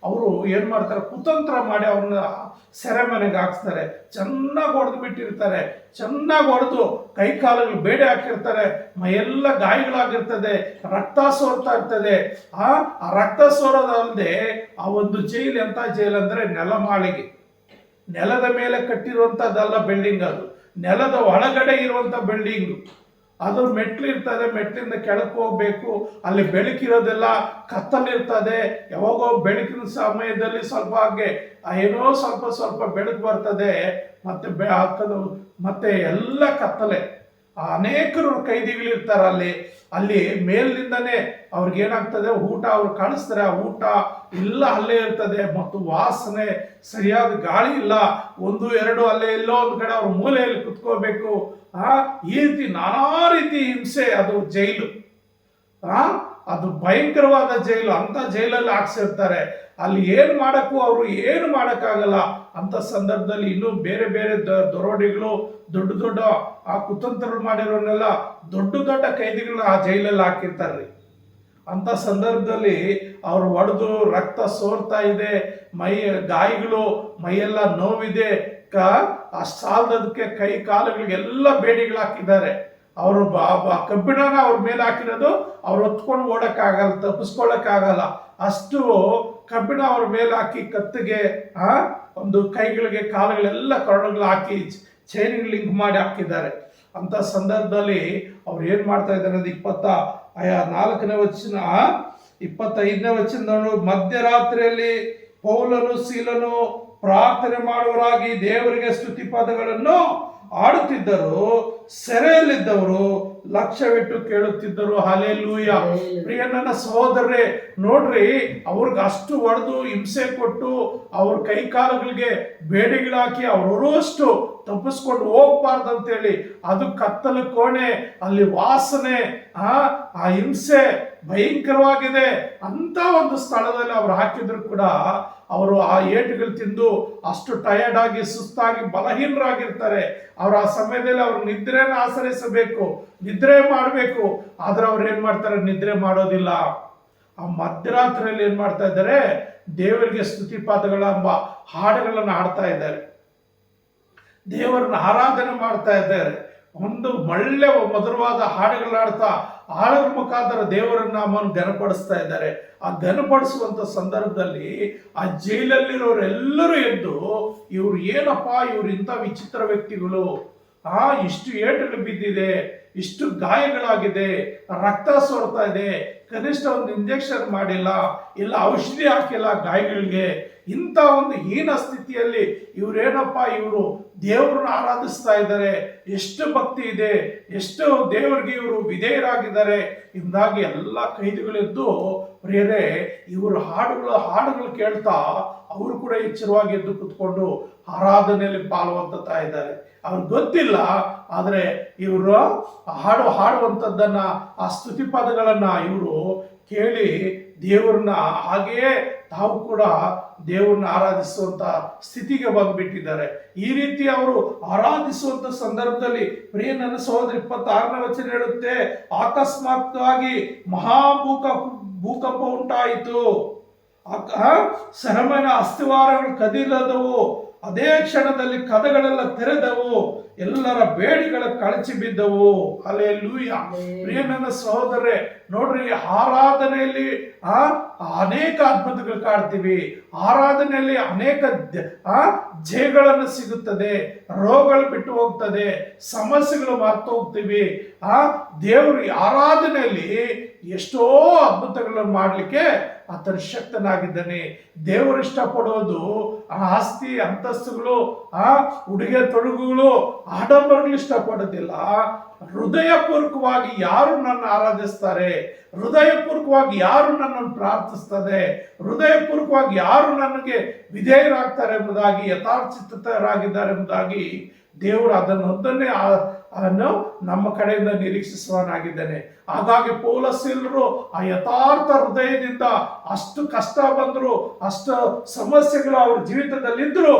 ಅವರು ಏನ್ ಮಾಡ್ತಾರೆ, ಕುತಂತ್ರ ಮಾಡಿ ಅವ್ರನ್ನ ಸೆರೆಮನೆಗೆ ಹಾಕ್ಸ್ತಾರೆ. ಚೆನ್ನಾಗಿ ಹೊಡೆದು ಬಿಟ್ಟಿರ್ತಾರೆ, ಚೆನ್ನಾಗಿ ಹೊಡೆದು ಕೈ ಕಾಲುಗಳು ಬೇಡೆ ಹಾಕಿರ್ತಾರೆ, ಮೈಯೆಲ್ಲ ಗಾಯಗಳಾಗಿರ್ತದೆ, ರಕ್ತ ಸೋರ್ತಾ ಇರ್ತದೆ. ಆ ರಕ್ತ ಸೋರೋದಲ್ಲದೆ ಆ ಒಂದು ಜೈಲು ಎಂತ ಜೈಲು ಅಂದ್ರೆ ನೆಲಮಾಳಿಗೆ, ನೆಲದ ಮೇಲೆ ಕಟ್ಟಿರುವಂತದ್ದಲ್ಲ ಬಿಲ್ಡಿಂಗ್, ಅದು ನೆಲದ ಒಳಗಡೆ ಇರುವಂತ ಬಿಲ್ಡಿಂಗ್. ಅದು ಮೆಟ್ಲು ಇರ್ತದೆ, ಮೆಟ್ಲಿಂದ ಕೆಳಕ್ಕೆ ಹೋಗ್ಬೇಕು. ಅಲ್ಲಿ ಬೆಳಕಿರೋದೆಲ್ಲ ಕತ್ತಲಿರ್ತದೆ. ಯಾವಾಗೋ ಬೆಳಕಿನ ಸಮಯದಲ್ಲಿ ಸ್ವಲ್ಪ ಹಾಗೆ ಏನೋ ಸ್ವಲ್ಪ ಬೆಳಕು ಬರ್ತದೆ, ಮತ್ತೆ ಹಾಕೋದು ಮತ್ತೆ ಎಲ್ಲ ಕತ್ತಲೆ. ಅನೇಕರು ಕೈದಿಗಳಿರ್ತಾರೆ ಅಲ್ಲಿ ಮೇಲಿಂದನೇ ಅವ್ರಿಗೆ ಏನಾಗ್ತದೆ, ಊಟ ಅವ್ರು ಕಾಣಿಸ್ತಾರೆ, ಆ ಊಟ ಇಲ್ಲ ಅಲ್ಲೇ ಇರ್ತದೆ, ಮತ್ತು ವಾಸನೆ, ಸರಿಯಾದ ಗಾಳಿ ಇಲ್ಲ, 1-2 ಅಲ್ಲೇ ಎಲ್ಲೋ ಒಂದು ಕಡೆ ಅವ್ರ ಮೂಲೆಯಲ್ಲಿ ಕುತ್ಕೋಬೇಕು. ಈ ರೀತಿ ನಾನಾ ರೀತಿ ಹಿಂಸೆ. ಅದು ಜೈಲು, ಅದು ಭಯಂಕರವಾದ ಜೈಲು. ಅಂತ ಜೈಲಲ್ಲಿ ಹಾಕ್ಸಿರ್ತಾರೆ. ಅಲ್ಲಿ ಏನು ಮಾಡಕ್ಕೂ ಅವರು ಏನು ಮಾಡಕ್ಕಾಗಲ್ಲ. ಅಂತ ಸಂದರ್ಭದಲ್ಲಿ ಇನ್ನೂ ಬೇರೆ ಬೇರೆ ದರೋಡಿಗಳು, ದೊಡ್ಡ ಆ ಕುತಂತ್ರಗಳು ಮಾಡಿರೋನೆಲ್ಲ ದೊಡ್ಡ ಕೈದಿಗಳನ್ನ ಆ ಜೈಲಲ್ಲಿ ಹಾಕಿರ್ತಾರ್ರಿ. ಅಂತ ಸಂದರ್ಭದಲ್ಲಿ ಅವ್ರು ಹೊಡೆದು ರಕ್ತ ಸೋರ್ತಾ ಇದೆ, ಗಾಯಗಳು, ಮೈಯೆಲ್ಲ ನೋವಿದೆ, ಅಷ್ಟು ಸಾಲದಕ್ಕೆ ಕೈ ಕಾಲುಗಳಿಗೆಲ್ಲ ಬೇಡಿಗಳು ಹಾಕಿದ್ದಾರೆ. ಅವರು ಕಬ್ಬಿಣನ ಅವ್ರ ಮೇಲೆ ಹಾಕಿರೋದು ಅವ್ರು ಹೊತ್ಕೊಂಡು ಓಡಕ್ಕಾಗಲ್ಲ, ತಪ್ಪಿಸ್ಕೊಳ್ಳಕ್ಕಾಗಲ್ಲ. ಅಷ್ಟು ಕಬ್ಬಿಣ ಅವ್ರ ಮೇಲೆ ಹಾಕಿ ಕತ್ತಿಗೆ ಒಂದು ಕೈಗಳಿಗೆ ಕಾಲುಗಳೆಲ್ಲ ಕರಡುಗಳು ಹಾಕಿ ಚೈನಿಗೆ ಲಿಂಕ್ ಮಾಡಿ ಹಾಕಿದ್ದಾರೆ. ಅಂತ ಸಂದರ್ಭದಲ್ಲಿ ಅವ್ರು ಏನ್ ಮಾಡ್ತಾ ಇದ್ದಾರೆ ಅಂದ್ರೆ 4ನೇ ವಚನ 25ನೇ ವಚನ, ಮಧ್ಯರಾತ್ರಿಯಲ್ಲಿ ಪೌಲನು ಸೀಲನು ಪ್ರಾರ್ಥನೆ ಮಾಡುವರಾಗಿ ದೇವರಿಗೆ ಸ್ತುತಿ ಪದಗಳನ್ನು ಆಡುತ್ತಿದ್ದರು. ಸೆರೆಯಲ್ಲಿದ್ದವರು ಲಕ್ಷ್ಯವಿಟ್ಟು ಕೇಳುತ್ತಿದ್ದರು. ಹಲ್ಲೆಲೂಯ. ಪ್ರಿಯ ನನ್ನ ಸಹೋದರರೇ, ನೋಡ್ರಿ, ಅವ್ರಿಗೆ ಅಷ್ಟು ಹೊಡೆದು ಹಿಂಸೆ ಕೊಟ್ಟು ಅವ್ರ ಕೈ ಕಾಲುಗಳಿಗೆ ಬೇಡಿಗಳಾಕಿ ಅವರು ಅಷ್ಟು ತಪ್ಪಿಸ್ಕೊಂಡು ಹೋಗ್ಬಾರ್ದು ಅಂತೇಳಿ, ಅದು ಕತ್ತಲು ಕೋಣೆ, ಅಲ್ಲಿ ವಾಸನೆ, ಆ ಹಿಂಸೆ ಭಯಂಕರವಾಗಿದೆ. ಅಂತ ಒಂದು ಸ್ಥಳದಲ್ಲಿ ಅವ್ರು ಹಾಕಿದ್ರು ಕೂಡ ಅವರು ಆ ಏಟುಗಳು ತಿಂದು ಅಷ್ಟು ಟಯರ್ಡ್ ಆಗಿ, ಸುಸ್ತಾಗಿ, ಬಲಹೀನರಾಗಿರ್ತಾರೆ. ಅವ್ರ ಆ ಸಮಯದಲ್ಲಿ ಅವ್ರು ನಿದ್ರೆನ ಆಚರಿಸಬೇಕು, ನಿದ್ರೆ ಮಾಡಬೇಕು. ಆದ್ರೆ ಅವ್ರು ಏನ್ ಮಾಡ್ತಾರೆ, ನಿದ್ರೆ ಮಾಡೋದಿಲ್ಲ. ಆ ಮಧ್ಯರಾತ್ರಿಯಲ್ಲಿ ಏನ್ ಮಾಡ್ತಾ ಇದ್ದಾರೆ, ದೇವರಿಗೆ ಸ್ತುತಿ ಪಾದಗಳ ಎಂಬ ಹಾಡುಗಳನ್ನು ಹಾಡ್ತಾ ಇದ್ದಾರೆ, ದೇವರನ್ನ ಆರಾಧನೆ ಮಾಡ್ತಾ ಇದ್ದಾರೆ. ಒಂದು ಒಳ್ಳೆ ಮಧುರವಾದ ಹಾಡುಗಳನ್ನ ಹಾಡ್ತಾ ಹಾಡರ ಮುಖಾಂತರ ದೇವರ ನಾಮವನ್ನು ಘನಪಡಿಸ್ತಾ ಇದ್ದಾರೆ. ಆ ಘನಪಡಿಸುವಂತ ಸಂದರ್ಭದಲ್ಲಿ ಆ ಜೈಲಲ್ಲಿರೋರೆಲ್ಲರೂ ಎದ್ದು, ಇವ್ರು ಏನಪ್ಪಾ, ಇವ್ರು ಇಂಥ ವಿಚಿತ್ರ ವ್ಯಕ್ತಿಗಳು, ಇಷ್ಟು ಏಟುಗಳು ಬಿದ್ದಿದೆ, ಇಷ್ಟು ಗಾಯಗಳಾಗಿದೆ, ರಕ್ತ ಸೋರ್ತಾ ಇದೆ, ಕನಿಷ್ಠ ಒಂದು ಇಂಜೆಕ್ಷನ್ ಮಾಡಿಲ್ಲ, ಇಲ್ಲ ಔಷಧಿ ಹಾಕಿಲ್ಲ ಗಾಯಗಳಿಗೆ. ಇಂಥ ಒಂದು ಹೀನ ಸ್ಥಿತಿಯಲ್ಲಿ ಇವರೇನಪ್ಪ, ಇವರು ದೇವ್ರನ್ನ ಆರಾಧಿಸ್ತಾ ಇದ್ದಾರೆ, ಎಷ್ಟು ಭಕ್ತಿ ಇದೆ, ಎಷ್ಟು ದೇವರಿಗೆ ಇವರು ವಿಧೇಯರಾಗಿದ್ದಾರೆ. ಇಂದಾಗಿ ಎಲ್ಲ ಕೈದಿಗಳೆದ್ದು ಪ್ರಿಯರೇ ಇವರು ಹಾಡುಗಳು ಕೇಳ್ತಾ ಅವರು ಕೂಡ ಎಚ್ಚರವಾಗಿ ಎದ್ದು ಕುತ್ಕೊಂಡು ಆರಾಧನೆಯಲ್ಲಿ ಪಾಲ್ಗೊಳ್ತಾ ಇದ್ದಾರೆ. ಅವ್ರಿಗೆ ಗೊತ್ತಿಲ್ಲ, ಆದರೆ ಇವರು ಹಾಡುವಂಥದ್ದನ್ನ, ಆ ಸ್ತುತಿ ಪದಗಳನ್ನ ಇವರು ಕೇಳಿ ದೇವರನ್ನ ಹಾಗೆಯೇ ತಾವು ಕೂಡ ದೇವರನ್ನ ಆರಾಧಿಸುವಂತ ಸ್ಥಿತಿಗೆ ಬಂದ್ಬಿಟ್ಟಿದ್ದಾರೆ. ಈ ರೀತಿ ಅವರು ಆರಾಧಿಸುವಂತ ಸಂದರ್ಭದಲ್ಲಿ ಪ್ರಿಯ ನನ್ನ ಸಹೋದರ 26ನೇ ವಚನ ಹೇಳುತ್ತೆ, ಅಕಸ್ಮಾತ್ವಾಗಿ ಭೂಕಂಪ ಉಂಟಾಯಿತು, ಸೆರೆಮನೆಯ ಅಸ್ಥಿವಾರಗಳು ಕದಿಲದವು, ಅದೇ ಕ್ಷಣದಲ್ಲಿ ಕದಗಳೆಲ್ಲ ತೆರೆದವು, ಎಲ್ಲರ ಬೇಡಿಗಳ ಕಳಚಿ ಬಿದ್ದವು. ಹಲ್ಲೆಲೂಯ. ಪ್ರಿಯ ನನ್ನ ಸಹೋದರರೇ, ನೋಡ್ರಿ, ಆರಾಧನೆಯಲ್ಲಿ ಅನೇಕ ಅದ್ಭುತಗಳು ಕಾಡ್ತೀವಿ, ಆರಾಧನೆಯಲ್ಲಿ ಅನೇಕ ಜಯಗಳನ್ನು ಸಿಗುತ್ತದೆ, ರೋಗಗಳು ಬಿಟ್ಟು ಹೋಗ್ತದೆ, ಸಮಸ್ಯೆಗಳು ಮರ್ತು ಹೋಗ್ತೀವಿ. ದೇವರು ಆರಾಧನೆಯಲ್ಲಿ ಎಷ್ಟೋ ಅದ್ಭುತಗಳನ್ನು ಮಾಡಲಿಕ್ಕೆ ಆತನ ಶಕ್ತನಾಗಿದ್ದಾನೆ. ದೇವರು ಇಷ್ಟಪಡೋದು ಆಸ್ತಿ ಅಂತಸ್ತುಗಳು, ಉಡುಗೆ ತೊಡುಗುಗಳು, ಆಡಂಬರಗಳು ಇಷ್ಟಪಡೋದಿಲ್ಲ. ಹೃದಯಪೂರ್ವಕವಾಗಿ ಯಾರು ನನ್ನ ಆರಾಧಿಸ್ತಾರೆ, ಹೃದಯಪೂರ್ವಕವಾಗಿ ಯಾರು ನನ್ನನ್ನು ಪ್ರಾರ್ಥಿಸ್ತದೆ, ಹೃದಯಪೂರ್ವಕವಾಗಿ ಯಾರು ನನಗೆ ವಿಧೇಯರಾಗ್ತಾರೆ ಎಂಬುದಾಗಿ, ಯಥಾರ್ಥಚಿತ್ತರಾಗಿದ್ದಾರೆ ಎಂಬುದಾಗಿ ದೇವರು ಅದನ್ನೇ ನಮ್ಮ ಕಡೆಯಿಂದ ನಿರೀಕ್ಷಿಸುವನಾಗಿದ್ದಾನೆ. ಹಾಗಾಗಿ ಪೌಲಸ್ಯರು ಆ ಯಥಾರ್ಥ ಹೃದಯದಿಂದ ಅಷ್ಟು ಕಷ್ಟ ಬಂದ್ರು, ಅಷ್ಟು ಸಮಸ್ಯೆಗಳು ಅವ್ರ ಜೀವಿತದಲ್ಲಿದ್ರು,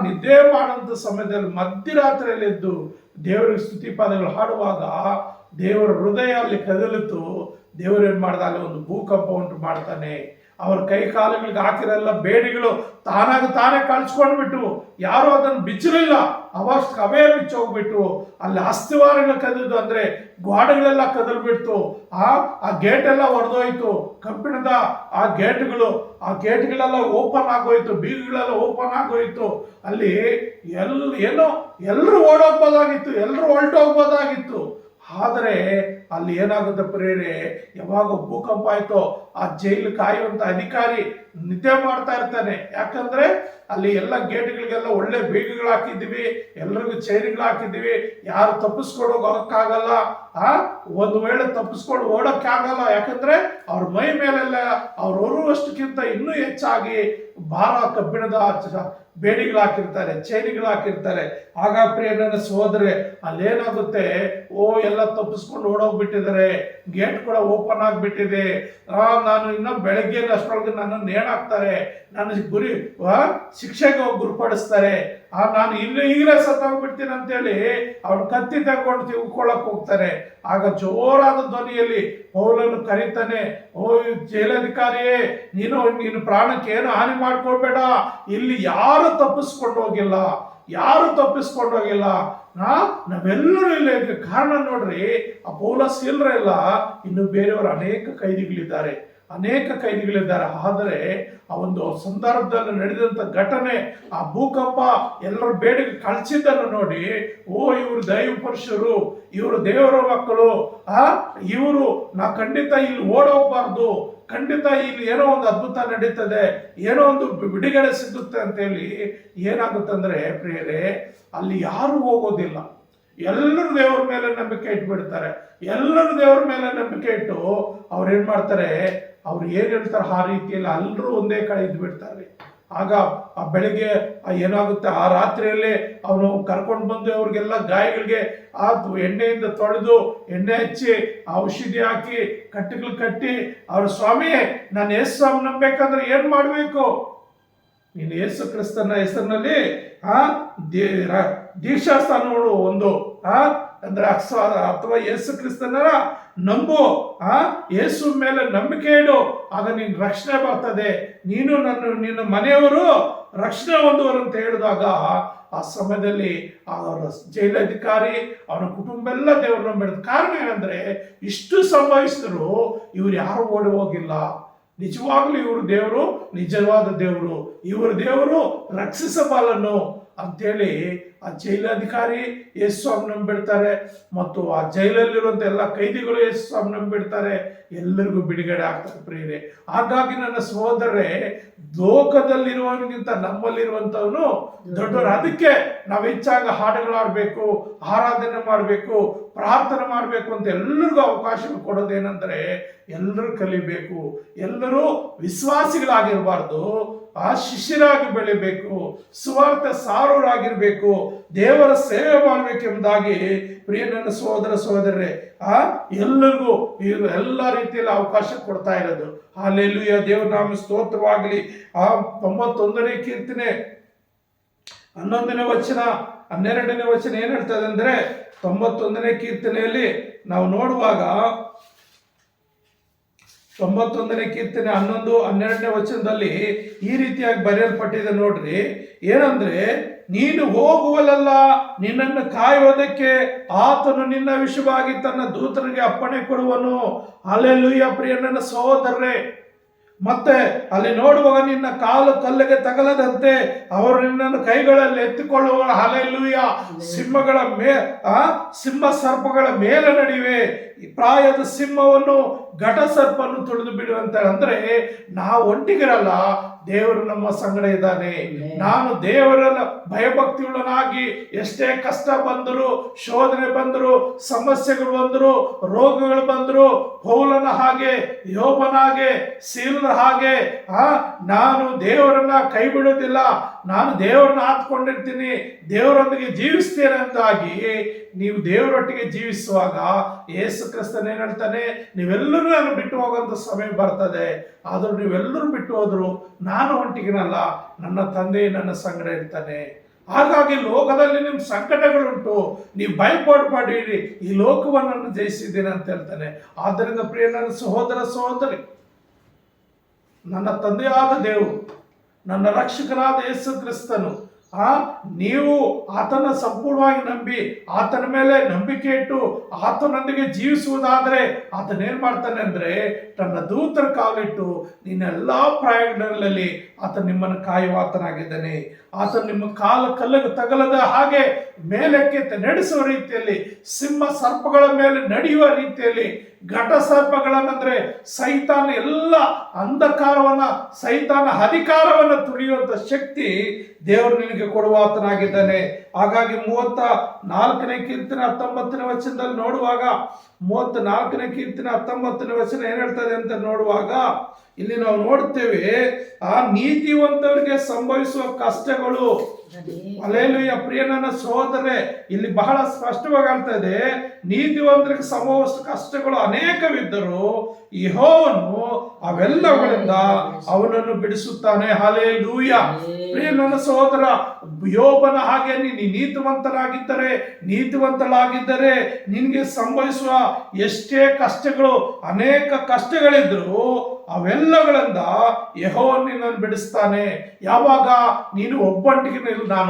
ನಿದ್ದೆ ಮಾಡುವಂತ ಸಮಯದಲ್ಲಿ ಮಧ್ಯರಾತ್ರಿಯಲ್ಲಿ ಎದ್ದು ದೇವರಿಗೆ ಸ್ತುತಿ ಪದಗಳು ಹಾಡುವಾಗ ದೇವರ ಹೃದಯ ಅಲ್ಲಿ ಕದಲಿತು. ದೇವರು ಏನ್ ಮಾಡ್ದ, ಅಲ್ಲಿ ಒಂದು ಭೂಕಂಪ ಉಂಟು ಮಾಡ್ತಾನೆ. ಅವ್ರ ಕೈ ಕಾಲುಗಳಿಗೆ ಹಾಕಿರಲ್ಲ ಬೇಡಿಗಳು ತಾನೇ ಕಳ್ಸ್ಕೊಂಡ್ಬಿಟ್ಟು, ಯಾರು ಅದನ್ನು ಬಿಚ್ಚಲಿಲ್ಲ, ಅವೇ ಬಿಚ್ಚೋಗ್ಬಿಟ್ಟು, ಅಲ್ಲಿ ಅಸ್ಥಿವಾರಗಳು ಕದಲ್ದು, ಅಂದ್ರೆ ಗೋಡೆಗಳೆಲ್ಲ ಕದಲ್ಬಿಡ್ತು. ಆ ಗೇಟ್ ಎಲ್ಲ ಒಡೆದೋಯ್ತು, ಕಬ್ಬಿಣದ ಆ ಗೇಟ್ಗಳೆಲ್ಲ ಓಪನ್ ಆಗೋಯ್ತು, ಬೀಗಗಳೆಲ್ಲ ಓಪನ್ ಆಗೋಯ್ತು. ಅಲ್ಲಿ ಎಲ್ಲರೂ ಓಡೋಗ್ಬೋದಾಗಿತ್ತು, ಎಲ್ಲರೂ ಹೊರಟೋಗ್ಬೋದಾಗಿತ್ತು. ಆದರೆ ಅಲ್ಲಿ ಏನಾಗುತ್ತೆ ಪ್ರೇರೆ, ಯಾವಾಗ ಭೂಕಂಪ ಆಯ್ತೋ ಆ ಜೈಲು ಕಾಯುವಂತ ಅಧಿಕಾರಿ ನಿದ್ದೆ ಮಾಡ್ತಾ ಇರ್ತಾನೆ. ಯಾಕಂದ್ರೆ ಅಲ್ಲಿ ಎಲ್ಲ ಗೇಟ್ಗಳಿಗೆಲ್ಲ ಒಳ್ಳೆ ಬೀಗಗಳು ಹಾಕಿದ್ದೀವಿ, ಎಲ್ರಿಗೂ ಚೈನ್ಗಳು ಹಾಕಿದ್ದೀವಿ, ಯಾರು ತಪ್ಪಿಸ್ಕೊಂಡು ಹೋಗಕ್ಕಾಗಲ್ಲ. ಒಂದು ವೇಳೆ ತಪ್ಪಿಸ್ಕೊಂಡು ಓಡಕ್ಕಾಗಲ್ಲ, ಯಾಕಂದ್ರೆ ಅವ್ರ ಮೈ ಮೇಲೆಲ್ಲ ಅವ್ರು ಹೊರುವಷ್ಟಕ್ಕಿಂತ ಇನ್ನೂ ಹೆಚ್ಚಾಗಿ ಭಾರ ಕಬ್ಬಿಣದ ಬೇಡಿಗಳು ಹಾಕಿರ್ತಾರೆ, ಚೈನಿಗಳು ಹಾಕಿರ್ತಾರೆ. ಆಗ ಪ್ರಿಯ ನನ್ನ ಸಹೋದರೇ, ಅಲ್ಲೇನಾಗುತ್ತೆ, ಎಲ್ಲ ತಪ್ಪಿಸ್ಕೊಂಡು ಓಡೋಗ್ಬಿಟ್ಟಿದ್ದಾರೆ, ಗೇಟ್ ಕೂಡ ಓಪನ್ ಆಗಿಬಿಟ್ಟಿದೆ, ನಾನು ಇನ್ನ ಬೆಳಗ್ಗೆ ಅಷ್ಟರೊಳಗೆ ನನ್ನ ನೇಣಾಕ್ತಾರೆ, ನನ್ನ ಶಿಕ್ಷೆಗೆ ಹೋಗಿ ಗುರುಪಡಿಸ್ತಾರೆ, ನಾನು ಈಗಲೇ ಸತ್ತೋಗ್ಬಿಡ್ತೀನಿ ಅಂತೇಳಿ ಅವ್ನು ಕತ್ತಿ ತಗೊಂಡು ತಿಳ್ಕೊಳ್ಳಕ್ ಹೋಗ್ತಾರೆ. ಆಗ ಜೋರಾದ ಧ್ವನಿಯಲ್ಲಿ ಪೌಲನ್ನು ಕರೀತಾನೆ, ಜೈಲಧಿಕಾರಿಯೇ, ನೀನು ಪ್ರಾಣಕ್ಕೆ ಏನು ಹಾನಿ ಮಾಡ್ಕೊಳ್ಬೇಡ, ಇಲ್ಲಿ ಯಾರು ತಪ್ಪಿಸ್ಕೊಂಡು ಹೋಗಿಲ್ಲ, ನಾವೆಲ್ಲರೂ ಇಲ್ಲ. ಕಾರಣ ನೋಡ್ರಿ, ಆ ಪೌಲಸ್ ಇಲ್ಲ, ಇನ್ನು ಬೇರೆಯವರು ಅನೇಕ ಕೈದಿಗಳಿದ್ದಾರೆ. ಆದರೆ ಆ ಒಂದು ಸಂದರ್ಭದಲ್ಲಿ ನಡೆದಂತ ಘಟನೆ, ಆ ಭೂಕಂಪ ಎಲ್ಲರ ಬೇಡಿಕೆ ಕಳಿಸಿದ್ದನ್ನು ನೋಡಿ, ಇವರು ದೈವ ಪುರುಷರು, ಇವರು ದೇವರ ಮಕ್ಕಳು, ಇವರು ಖಂಡಿತ ಇಲ್ಲಿ ಓಡೋಗ್ಬಾರ್ದು, ಖಂಡಿತ ಇಲ್ಲಿ ಏನೋ ಒಂದು ಅದ್ಭುತ ನಡೀತದೆ, ಏನೋ ಒಂದು ಬಿಡುಗಡೆ ಸಿಗುತ್ತೆ ಅಂತೇಳಿ ಏನಾಗುತ್ತಂದ್ರೆ ಪ್ರಿಯರೇ, ಅಲ್ಲಿ ಯಾರು ಹೋಗೋದಿಲ್ಲ, ಎಲ್ಲರೂ ದೇವರ ಮೇಲೆ ನಂಬಿಕೆ ಇಟ್ಬಿಡ್ತಾರೆ. ಎಲ್ಲರೂ ದೇವರ ಮೇಲೆ ನಂಬಿಕೆ ಇಟ್ಟು ಅವ್ರು ಏನ್ ಮಾಡ್ತಾರೆ, ಅವ್ರು ಏನ್ ಹೇಳ್ತಾರೆ ಆ ರೀತಿಯಲ್ಲಿ ಎಲ್ಲರೂ ಒಂದೇ ಕಡೆ ಇದ್ದು ಬಿಡ್ತಾರೆ. ಆಗ ಆ ಬೆಳಿಗ್ಗೆ ಏನಾಗುತ್ತೆ, ಆ ರಾತ್ರಿಯಲ್ಲೇ ಅವನು ಕರ್ಕೊಂಡು ಬಂದು ಅವ್ರಿಗೆಲ್ಲ ಗಾಯಗಳಿಗೆ ಎಣ್ಣೆಯಿಂದ ತೊಳೆದು, ಎಣ್ಣೆ ಹಚ್ಚಿ, ಔಷಧಿ ಹಾಕಿ, ಕಟ್ಟಿಗಳು ಕಟ್ಟಿ, ಅವ್ರ ಸ್ವಾಮಿ, ನಾನು ಯೇಸು ಸ್ವಾಮಿ ನಂಬೇಕಂದ್ರೆ ಏನ್ ಮಾಡ್ಬೇಕು, ನೀನು ಯೇಸು ಕ್ರಿಸ್ತನ ಹೆಸರಿನಲ್ಲಿ ದೀಕ್ಷಾಸ್ಥಾನಗಳು ಒಂದು ಅಂದ್ರೆ ಅಥವಾ ಯೇಸು ಕ್ರಿಸ್ತನ ನಂಬು, ಯೇಸು ಮೇಲೆ ನಂಬಿಕೆ ಇಡು, ಆಗ ನೀನು ರಕ್ಷಣೆ ಬರ್ತದೆ, ನಿನ್ನ ಮನೆಯವರು ರಕ್ಷಣೆ ಹೊಂದುವರು ಅಂತ ಹೇಳಿದಾಗ ಆ ಸಮಯದಲ್ಲಿ ಅವರ ಜೈಲಧಿಕಾರಿ, ಅವನ ಕುಟುಂಬ ಎಲ್ಲ ದೇವರು ನಂಬಿರೋದು. ಕಾರಣ ಏನಂದ್ರೆ, ಇಷ್ಟು ಸಂಭವಿಸಿದ್ರು ಇವ್ರು ಯಾರು ಓಡಿ ಹೋಗಿಲ್ಲ. ನಿಜವಾಗ್ಲೂ ಇವರು ದೇವರು, ನಿಜವಾದ ದೇವರು, ಇವರು ದೇವರು ರಕ್ಷಿಸಬಲ್ಲನು. ಅಂತೇಳಿ ಆ ಜೈಲಾಧಿಕಾರಿ ಯೇಸು ಸ್ವಾಮಿ ನಂಬಿಡ್ತಾರೆ, ಮತ್ತು ಆ ಜೈಲಲ್ಲಿರುವಂಥ ಎಲ್ಲ ಕೈದಿಗಳು ಯೇಸು ಸ್ವಾಮಿ ನಂಬಿಡ್ತಾರೆ. ಎಲ್ಲರಿಗೂ ಬಿಡುಗಡೆ ಆಗ್ತಾರೆ ಪ್ರಿಯರೇ. ಹಾಗಾಗಿ ನನ್ನ ಸಹೋದರರೇ, ಲೋಕದಲ್ಲಿರುವವನಿಗಿಂತ ನಮ್ಮಲ್ಲಿರುವಂಥವನು ದೊಡ್ಡವರು. ಅದಕ್ಕೆ ನಾವು ಹೆಚ್ಚಾಗಿ ಹಾಡುಗಳಾಡಬೇಕು, ಆರಾಧನೆ ಮಾಡಬೇಕು, ಪ್ರಾರ್ಥನೆ ಮಾಡಬೇಕು ಅಂತ ಎಲ್ಲರಿಗೂ ಅವಕಾಶ ಕೊಡೋದೇನೆಂದರೆ, ಎಲ್ಲರೂ ಕಲಿಬೇಕು, ಎಲ್ಲರೂ ವಿಶ್ವಾಸಿಗಳಾಗಿರಬಾರ್ದು, ಆ ಶಿಷ್ಯರಾಗಿ ಬೆಳಿಬೇಕು, ಸುವಾರ್ಥ ಸಾರೋರಾಗಿರ್ಬೇಕು, ದೇವರ ಸೇವೆ ಮಾಡಬೇಕೆಂಬುದಾಗಿ ಪ್ರಿಯ ನನ್ನ ಸಹೋದರ ಸಹೋದರರೇ ಎಲ್ಲರಿಗೂ ಎಲ್ಲ ರೀತಿಯಲ್ಲಿ ಅವಕಾಶ ಕೊಡ್ತಾ ಇರೋದು. ಹಲ್ಲೆಲೂಯಾ, ದೇವರ ನಾಮ ಸ್ತೋತ್ರವಾಗಲಿ. ಆ 91ನೇ ಕೀರ್ತನೆ 11ನೇ ವಚನ 12ನೇ ವಚನ ಏನ್ ಹೇಳ್ತದೆ ಅಂದ್ರೆ, 91ನೇ ಕೀರ್ತನೆಯಲ್ಲಿ ನಾವು ನೋಡುವಾಗ 91ನೇ ಕೀರ್ತನೆ 11, 12ನೇ ವಚನದಲ್ಲಿ ಈ ರೀತಿಯಾಗಿ ಬರೆಯಲ್ಪಟ್ಟಿದೆ ನೋಡ್ರಿ. ಏನಂದ್ರೆ, ನೀನು ಹೋಗುವಲ್ಲ, ನಿನ್ನನ್ನು ಕಾಯುವುದಕ್ಕೆ ಆತನು ನಿನ್ನ ವಿಷಯವಾಗಿ ತನ್ನ ದೂತರಿಗೆ ಅಪ್ಪಣೆ ಕೊಡುವನು. ಹಲ್ಲೆಲೂಯಾ ಪ್ರಿಯ ನನ್ನ ಸಹೋದರರೇ, ಮತ್ತೆ ಅಲ್ಲಿ ನೋಡುವಾಗ ನಿನ್ನ ಕಾಲು ಕಲ್ಲಿಗೆ ತಗಲದಂತೆ ಅವರು ನಿನ್ನನ್ನು ಕೈಗಳಲ್ಲಿ ಎತ್ತಿಕೊಳ್ಳುವ. ಹಲ್ಲೆಲೂಯಾ. ಸಿಂಹಗಳ ಸಿಂಹ ಸರ್ಪಗಳ ಮೇಲೆ ನಡಿವೆ, ಪ್ರಾಯದ ಸಿಂಹವನ್ನು ಘಟ ಸರ್ಪನ್ನು ತುಳಿದು ಬಿಡುವಂತ. ಅಂದ್ರೆ ನಾವು ಒಂಟಿಗಿರಲ್ಲ, ದೇವರು ನಮ್ಮ ಸಂಗಡ ಇದ್ದಾನೆ. ನಾನು ದೇವರನ್ನ ಭಯಭಕ್ತಿಯುಳ್ಳನಾಗಿ ಎಷ್ಟೇ ಕಷ್ಟ ಬಂದರು, ಶೋಧನೆ ಬಂದರು, ಸಮಸ್ಯೆಗಳು ಬಂದರು, ರೋಗಗಳು ಬಂದರು, ಪೌಲನ ಹಾಗೆ, ಯೋಬನ ಹಾಗೆ, ಸೀಲನ ಹಾಗೆ ನಾನು ದೇವರನ್ನ ಕೈ ಬಿಡೋದಿಲ್ಲ, ನಾನು ದೇವರನ್ನ ಆತ್ಕೊಂಡಿರ್ತೀನಿ, ದೇವರೊಂದಿಗೆ ಜೀವಿಸ್ತೇನೆ ಅಂತಾಗಿ ನೀವು ದೇವರೊಟ್ಟಿಗೆ ಜೀವಿಸುವಾಗ ಯೇಸು ಕ್ರಿಸ್ತನ ಏನ್ ಹೇಳ್ತಾನೆ, ನೀವೆಲ್ಲರೂ ನಾನು ಬಿಟ್ಟು ಹೋಗುವಂತ ಸಮಯ ಬರ್ತದೆ. ಆದ್ರೂ ನೀವೆಲ್ಲರೂ ಬಿಟ್ಟು ಹೋದ್ರು ನಾನು ಒಂಟಿಗಿನಲ್ಲ, ನನ್ನ ತಂದೆ ನನ್ನ ಸಂಗಡ ಇರ್ತಾನೆ. ಹಾಗಾಗಿ ಲೋಕದಲ್ಲಿ ನಿಮ್ ಸಂಕಟಗಳುಂಟು, ನೀವು ಭಯಪಡಬೇಡಿರಿ, ಈ ಲೋಕವನ್ನು ಜಯಿಸಿದ್ದೇನೆ ಅಂತ ಹೇಳ್ತಾನೆ. ಆದ್ದರಿಂದ ಪ್ರಿಯ ನನ್ನ ಸಹೋದರ ಸಹೋದರಿ, ನನ್ನ ತಂದೆಯಾದ ದೇವರು, ನನ್ನ ರಕ್ಷಕನಾದ ಯೇಸು ಕ್ರಿಸ್ತನು ನೀವು ಆತನ ಸಂಪೂರ್ಣವಾಗಿ ನಂಬಿ ಆತನ ಮೇಲೆ ನಂಬಿಕೆ ಇಟ್ಟು ಆತನೊಂದಿಗೆ ಜೀವಿಸುವುದಾದ್ರೆ ಆತನೇನ್ ಮಾಡ್ತಾನೆ ಅಂದ್ರೆ, ತನ್ನ ದೂತರ ಕಾಲಿಟ್ಟು ನಿನ್ನೆಲ್ಲಾ ಪ್ರಯಾಣಗಳಲ್ಲಿ ಆತ ನಿಮ್ಮನ್ನು ಕಾಯುವ ಆತನಾಗಿದ್ದಾನೆ. ಆತ ನಿಮ್ಮ ಕಲ್ಲಿಗೆ ತಗಲದ ಹಾಗೆ ಮೇಲಕ್ಕೆ ನಡೆಸುವ ರೀತಿಯಲ್ಲಿ, ಸಿಂಹ ಸರ್ಪಗಳ ಮೇಲೆ ನಡೆಯುವ ರೀತಿಯಲ್ಲಿ, ಘಟ ಸರ್ಪಗಳನ್ನಂದ್ರೆ ಸೈತಾನ ಎಲ್ಲ ಅಂಧಕಾರವನ್ನ, ಸೈತಾನ ಅಧಿಕಾರವನ್ನ ತುಳಿಯುವಂತ ಶಕ್ತಿ ದೇವರು ನಿನಗೆ ಕೊಡುವ ಆತನಾಗಿದ್ದಾನೆ. ಹಾಗಾಗಿ 34ನೇ ಕೀರ್ತನೆ 19ನೇ ವಚನದಲ್ಲಿ ನೋಡುವಾಗ, 34ನೇ ಕೀರ್ತನೆ 19ನೇ ವಚನ ಏನ್ ಹೇಳ್ತದೆ ಅಂತ ನೋಡುವಾಗ, ಇಲ್ಲಿ ನಾವು ನೋಡ್ತೇವೆ, ಆ ನೀತಿವಂತರಿಗೆ ಸಂಭವಿಸುವ ಕಷ್ಟಗಳು. ಹಲ್ಲೆಲೂಯಾ ಪ್ರಿಯ ನನ್ನ ಸಹೋದರರೇ, ಇಲ್ಲಿ ಬಹಳ ಸ್ಪಷ್ಟವಾಗಿ ಹೇಳ್ತಾ ಇದೆ, ನೀತಿವಂತರಿಗೆ ಸಂಭವಿಸುವ ಕಷ್ಟಗಳು ಅನೇಕವಿದ್ದರೂ ಯೆಹೋವನು ಅವೆಲ್ಲಗಳಿಂದ ಅವನನ್ನು ಬಿಡಿಸುತ್ತಾನೆ. ಹಲ್ಲೆಲೂಯಾ ಪ್ರಿಯ ನನ್ನ ಸಹೋದರ, ಯೋಬನ ಹಾಗೆ ನೀನು ನೀತಿವಂತಳಾಗಿದ್ದರೆ ನಿನಗೆ ಸಂಭವಿಸುವ ಎಷ್ಟೇ ಕಷ್ಟಗಳು, ಅನೇಕ ಕಷ್ಟಗಳಿದ್ರು ಅವೆಲ್ಲಗಳಿಂದ ಯೆಹೋವನು ನಿನ್ನನ್ನು ಬಿಡಿಸ್ತಾನೆ. ಯಾವಾಗ ನೀನು ನಾನು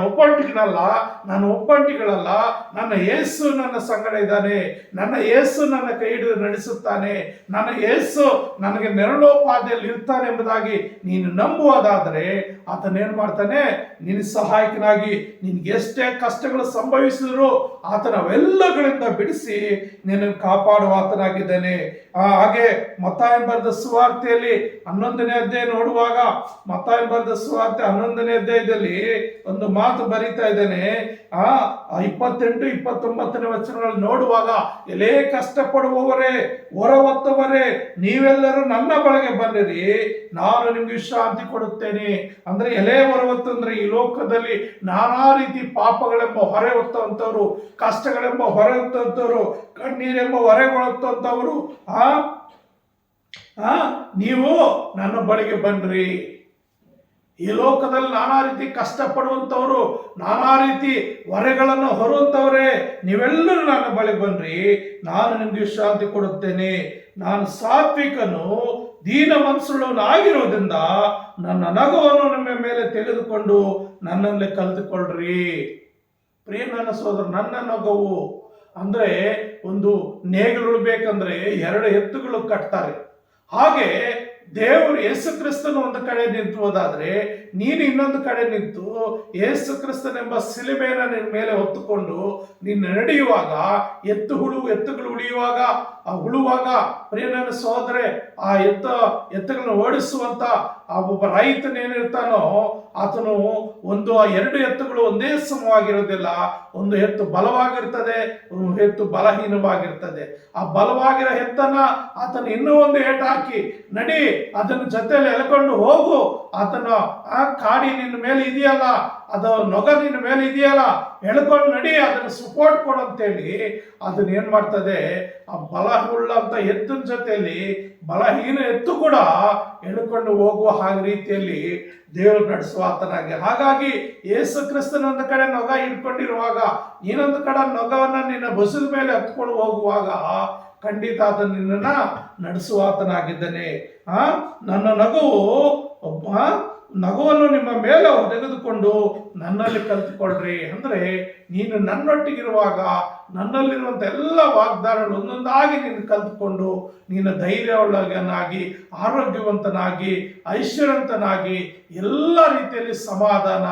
ಒಬ್ಬಂಟಿಗಳಲ್ಲ, ನನ್ನ ಯೇಸು ನನ್ನ ಸಂಗಡ ಇದ್ದಾನೆ, ನನ್ನ ಯೇಸು ನನ್ನ ಕೈ ಹಿಡಿದು ನಡೆಸುತ್ತಾನೆ, ನನ್ನ ಯೇಸು ನನಗೆ ನೆರಳೋಪಾದಿಯಲ್ಲಿ ಇರ್ತಾನೆ ಎಂಬುದಾಗಿ ನೀನು ನಂಬುವುದಾದರೆ ಆತನೇನ್ ಮಾಡ್ತಾನೆ, ನಿನ್ನ ಸಹಾಯಕನಾಗಿ ನಿನ್ಗೆ ಎಷ್ಟೇ ಕಷ್ಟಗಳು ಸಂಭವಿಸಿದ್ರು ಆತನವೆಲ್ಲಗಳಿಂದ ಬಿಡಿಸಿ ನಿನ್ನನ್ನು ಕಾಪಾಡುವ ಆತನಾಗಿದ್ದಾನೆ. ಹಾಗೆ ಮತ್ತಾಯನ ಬರೆದ ಸುವಾರ್ತೆಯಲ್ಲಿ 11ನೇ ಅಧ್ಯಾಯ ನೋಡುವಾಗ, ಮತ್ತಾಯನ ಬರೆದ ಸುವಾರ್ತೆ 11ನೇ ಅಧ್ಯಾಯದಲ್ಲಿ ಒಂದು ಮಾತು ಬರೀತಾ ಇದ್ದಾನೆ. 28, 29ನೇ ವಚನಗಳಲ್ಲಿ ನೋಡುವಾಗ, ಎಲೇ ಕಷ್ಟಪಡುವವರೇ, ಹೊರ ಹೊತ್ತವರೇ, ನೀವೆಲ್ಲರೂ ನನ್ನ ಬಳಿಗೆ ಬನ್ನಿರಿ, ನಾನು ನಿಮ್ಗೆ ವಿಶ್ರಾಂತಿ ಕೊಡುತ್ತೇನೆ. ಅಂದ್ರೆ ಎಲೆ ಹೊರ ಹೊತ್ತಂದ್ರೆ ಈ ಲೋಕದಲ್ಲಿ ನಾನಾ ರೀತಿ ಪಾಪಗಳೆಂಬ ಹೊರೆ ಹೊತ್ತಂತವ್ರು, ಕಷ್ಟಗಳೆಂಬ ಹೊರೆ ಹೊತ್ತಂತವ್ರು, ಕಣ್ಣೀರೆಂಬ ಹೊರೆಗೊಳ್ಳುತ್ತಂತವ್ರು ನೀವು ನನ್ನ ಬಳಿಗೆ ಬನ್ರಿ. ಈ ಲೋಕದಲ್ಲಿ ನಾನಾ ರೀತಿ ಕಷ್ಟಪಡುವಂಥವ್ರು, ನಾನಾ ರೀತಿ ಹೊರೆಗಳನ್ನು ಹೊರುವಂಥವ್ರೆ, ನೀವೆಲ್ಲರೂ ನನ್ನ ಬಳಿಗೆ ಬನ್ರಿ, ನಾನು ನಿಮ್ಗೆ ವಿಶ್ರಾಂತಿ ಕೊಡುತ್ತೇನೆ. ನಾನು ಸಾತ್ವಿಕನು, ದೀನ ಮನಸ್ಸುಳ್ಳವನು ಆಗಿರೋದ್ರಿಂದ ನನ್ನ ನಗುವನ್ನು ನಿಮ್ಮ ಮೇಲೆ ತೆಗೆದುಕೊಂಡು ನನ್ನಲ್ಲೇ ಕಲಿತುಕೊಳ್ಳ್ರಿ. ಪ್ರಿಯ ನನ್ನ ಸೋದರ, ನನ್ನ ನಗುವು ಅಂದ್ರೆ ಒಂದು ನೇಗಿಲು ಉಳ್ಬೇಕಂದ್ರೆ 2 ಎತ್ತುಗಳು ಕಟ್ತಾರೆ. ಹಾಗೆ ದೇವರು ಯೇಸು ಕ್ರಿಸ್ತನು ಒಂದು ಕಡೆ ನಿಂತುವುದಾದ್ರೆ ನೀನು ಇನ್ನೊಂದು ಕಡೆ ನಿಂತು ಯೇಸು ಕ್ರಿಸ್ತನೆಂಬ ಸಿಲುಬೆಯನ್ನು ನಿನ್ನ ಮೇಲೆ ಹೊತ್ತುಕೊಂಡು ನೀನು ನಡೆಯುವಾಗ ಎತ್ತುಗಳು ಉಳಿಯುವಾಗ ಆ ಉಳುವಾಗ ಪ್ರಿಯನ ಸಹೋದರೇ, ಆ ಎತ್ತುಗಳನ್ನು ಓಡಿಸುವಂತ ಆ ಒಬ್ಬ ರೈತನೇನಿರ್ತಾನೋ ಆತನು ಒಂದು ಎರಡು ಎತ್ತುಗಳು ಒಂದೇ ಸಮವಾಗಿರೋದಿಲ್ಲ. ಒಂದು ಎತ್ತು ಬಲವಾಗಿರ್ತದೆ, ಒಂದು ಎತ್ತು ಬಲಹೀನವಾಗಿರ್ತದೆ. ಆ ಬಲವಾಗಿರೋ ಎತ್ತನ್ನ ಆತನು ಇನ್ನೂ ಒಂದು ಏಟು ಹಾಕಿ ನಡಿ, ಅದನ್ನ ಜೊತೆಯಲ್ಲಿ ಎಳ್ಕೊಂಡು ಹೋಗು, ಆತನ ಆ ಕಾಡಿ ನಿನ್ನ ಮೇಲೆ ಇದೆಯಲ್ಲ, ಅದು ನೊಗ ನಿನ್ನ ಮೇಲೆ ಇದೆಯಲ್ಲ, ಎಳ್ಕೊಂಡು ನಡಿ, ಅದನ್ನು ಸಪೋರ್ಟ್ ಕೊಡು ಅಂತೇಳಿ ಅದನ್ನ ಏನ್ ಮಾಡ್ತದೆ, ಆ ಬಲವುಳ್ಳಂತ ಎತ್ತಿನ ಜೊತೆಯಲ್ಲಿ ಬಲಹೀನ ಎತ್ತು ಕೂಡ ಎಳ್ಕೊಂಡು ಹೋಗುವ ಹಾಗೆ ರೀತಿಯಲ್ಲಿ ದೇವರು ನಡೆಸುವ ಆತನಾಗಿ. ಹಾಗಾಗಿ ಯೇಸು ಕ್ರಿಸ್ತನ ಒಂದು ಕಡೆ ನೊಗ ಹಿಡ್ಕೊಂಡಿರುವಾಗ ಇನ್ನೊಂದು ಕಡೆ ನೊಗವನ್ನ ನಿನ್ನ ಬಸದ ಮೇಲೆ ಹತ್ಕೊಂಡು ಹೋಗುವಾಗ ಖಂಡಿತ ಆತ ನಿನ್ನನ್ನ ನಡೆಸುವ ಆತನಾಗಿದ್ದಾನೆ. ನನ್ನ ನಗುವನ್ನು ನಿಮ್ಮ ಮೇಲೆ ತೆಗೆದುಕೊಂಡು ನನ್ನಲ್ಲಿ ಕಲಿತುಕೊಳ್ಳ್ರಿ. ಅಂದ್ರೆ ನೀನು ನನ್ನೊಟ್ಟಿಗಿರುವಾಗ ನನ್ನಲ್ಲಿರುವಂಥ ಎಲ್ಲ ವಾಗ್ದಾನಗಳು ಒಂದೊಂದಾಗಿ ನೀನು ಕಲಿತುಕೊಂಡು ನೀನು ಧೈರ್ಯವುಳ್ಳವನಾಗಿ, ಆರೋಗ್ಯವಂತನಾಗಿ, ಐಶ್ವರ್ಯವಂತನಾಗಿ, ಎಲ್ಲ ರೀತಿಯಲ್ಲಿ ಸಮಾಧಾನ,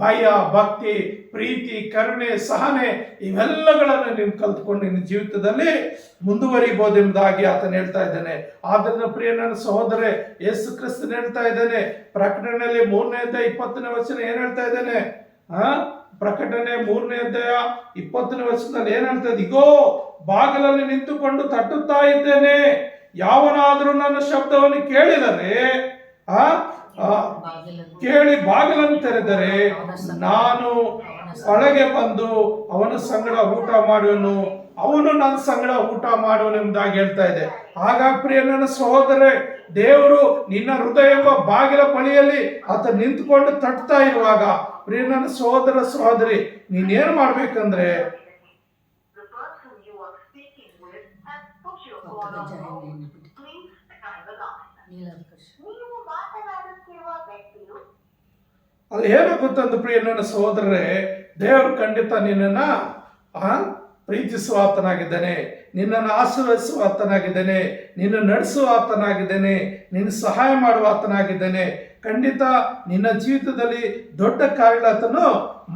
ಭಯ, ಭಕ್ತಿ, ಪ್ರೀತಿ, ಕರುಣೆ, ಸಹನೆ ಇವೆಲ್ಲಗಳನ್ನು ನೀನು ಕಲ್ತ್ಕೊಂಡು ನಿನ್ನ ಜೀವಿತದಲ್ಲಿ ಮುಂದುವರಿಬಹುದೆಂಬುದಾಗಿ ಆತನು ಹೇಳ್ತಾ ಇದ್ದಾನೆ. ಆದ್ದರಿಂದ ಪ್ರಿಯ ನನ್ನ ಸಹೋದರೇ, ಯೇಸು ಕ್ರಿಸ್ತನು ಹೇಳ್ತಾ ಇದ್ದಾನೆ ಪ್ರಕಟಣೆಯಲ್ಲಿ 3ನೇ ಅಧ್ಯಾಯ 20ನೇ ವಚನ ಏನ್ ಹೇಳ್ತಾ ಇದ್ದಾನೆ? ಪ್ರಕಟಣೆ 3ನೇ ಅಧ್ಯಾಯ 20ನೇ ವಚನದಲ್ಲಿ ಏನ್ ಹೇಳ್ತಾ ಇದೆ? ಇಗೋ ಬಾಗಿಲಲ್ಲಿ ನಿಂತುಕೊಂಡು ತಟ್ಟುತ್ತಾ ಇದ್ದೇನೆ, ಯಾವನಾದರೂ ನನ್ನ ಶಬ್ದವನ್ನು ಕೇಳಿದರೆ ಕೇಳಿ ಬಾಗಿಲನ್ನು ತೆರೆದರೆ ನಾನು ಒಳಗೆ ಬಂದು ಅವನ ಸಂಗಡ ಊಟ ಮಾಡುವನು, ಅವನು ನನ್ನ ಸಂಗಡ ಊಟ ಮಾಡುವನು ಎಂಬುದಾಗಿ ಹೇಳ್ತಾ ಇದೆ. ಹಾಗಾಗಿ ಪ್ರಿಯ ನನ್ನ ಸಹೋದರೇ, ದೇವರು ನಿನ್ನ ಹೃದಯ ಎಂಬ ಬಾಗಿಲ ಬಳಿಯಲ್ಲಿ ಆತ ನಿಂತುಕೊಂಡು ತಟ್ತಾ ಇರುವಾಗ ಪ್ರಿಯ ನನ್ನ ಸಹೋದರ ಸಹೋದರಿ, ನೀನೇನು ಮಾಡ್ಬೇಕಂದ್ರೆ ಅಲ್ಲಿ ಏನಾಗುತ್ತಂತ ಪ್ರಿಯ ನನ್ನ ಸಹೋದರರೇ, ದೇವರು ಖಂಡಿತ ನಿನ್ನನ್ನ ಪ್ರೀತಿಸುವ ಆತನಾಗಿದ್ದಾನೆ, ನಿನ್ನನ್ನು ಆಶೀರ್ವದಿಸುವ ಆತನಾಗಿದ್ದಾನೆ, ನಿನ್ನ ನಡೆಸುವ ಆತನಾಗಿದ್ದಾನೆ, ನಿನ್ನ ಸಹಾಯ ಮಾಡುವ ಆತನಾಗಿದ್ದಾನೆ. ಖಂಡಿತ ನಿನ್ನ ಜೀವಿತದಲ್ಲಿ ದೊಡ್ಡ ಕಾರ್ಯಗಳನ್ನು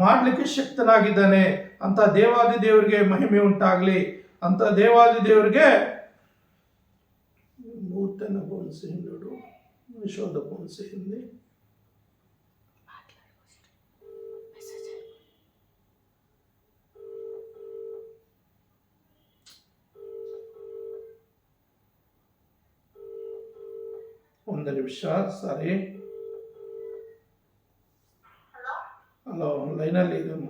ಮಾಡಲಿಕ್ಕೆ ಶಕ್ತನಾಗಿದ್ದಾನೆ. ಅಂತ ದೇವಾದಿ ದೇವರಿಗೆ ಮಹಿಮೆ ಉಂಟಾಗಲಿ. ಅಂತ ದೇವಾದಿ ದೇವರಿಗೆ ನೂತನ ಬೋನ್ಸಿ ಹಿಂಡು ವಿಶ್ವದ ಬೋನ್ಸಿ ಹಿಂದಿ ಒಂದು ನಿಮಿಷ. ಸಾರಿ, ಹಲೋ, ಲೈನಲ್ಲಿ ಇದಮ್ಮ.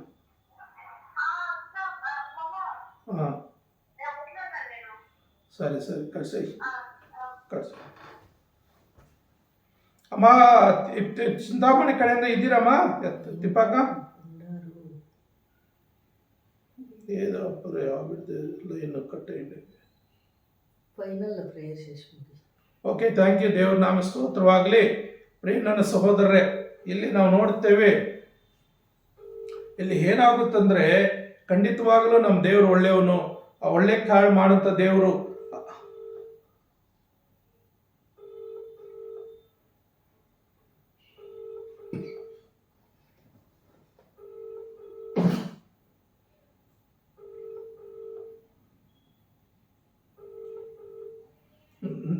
ಹಾಂ ಸರಿ ಕಳಿಸಿ. ಅಮ್ಮ ಚಿಂತಾಮಣಿ ಕಡೆಯಿಂದ ಇದ್ದೀರಮ್ಮ? ದೀಪಕ ఏదో లైన్ కట్ అయింది. Okay, thank you. ದೇವ್ರ ನಾಮ ಸ್ತೋತ್ರವಾಗಲಿ. ಪ್ರಿಯ ನನ್ನ ಸಹೋದರರೇ, ಇಲ್ಲಿ ನಾವು ನೋಡ್ತೇವೆ, ಇಲ್ಲಿ ಏನಾಗುತ್ತಂದ್ರೆ ಖಂಡಿತವಾಗಲೂ ನಮ್ಮ ದೇವರು ಒಳ್ಳೆಯವನು, ಆ ಒಳ್ಳೆ ಕಾರ್ಯ ಮಾಡುತ್ತ ದೇವರು.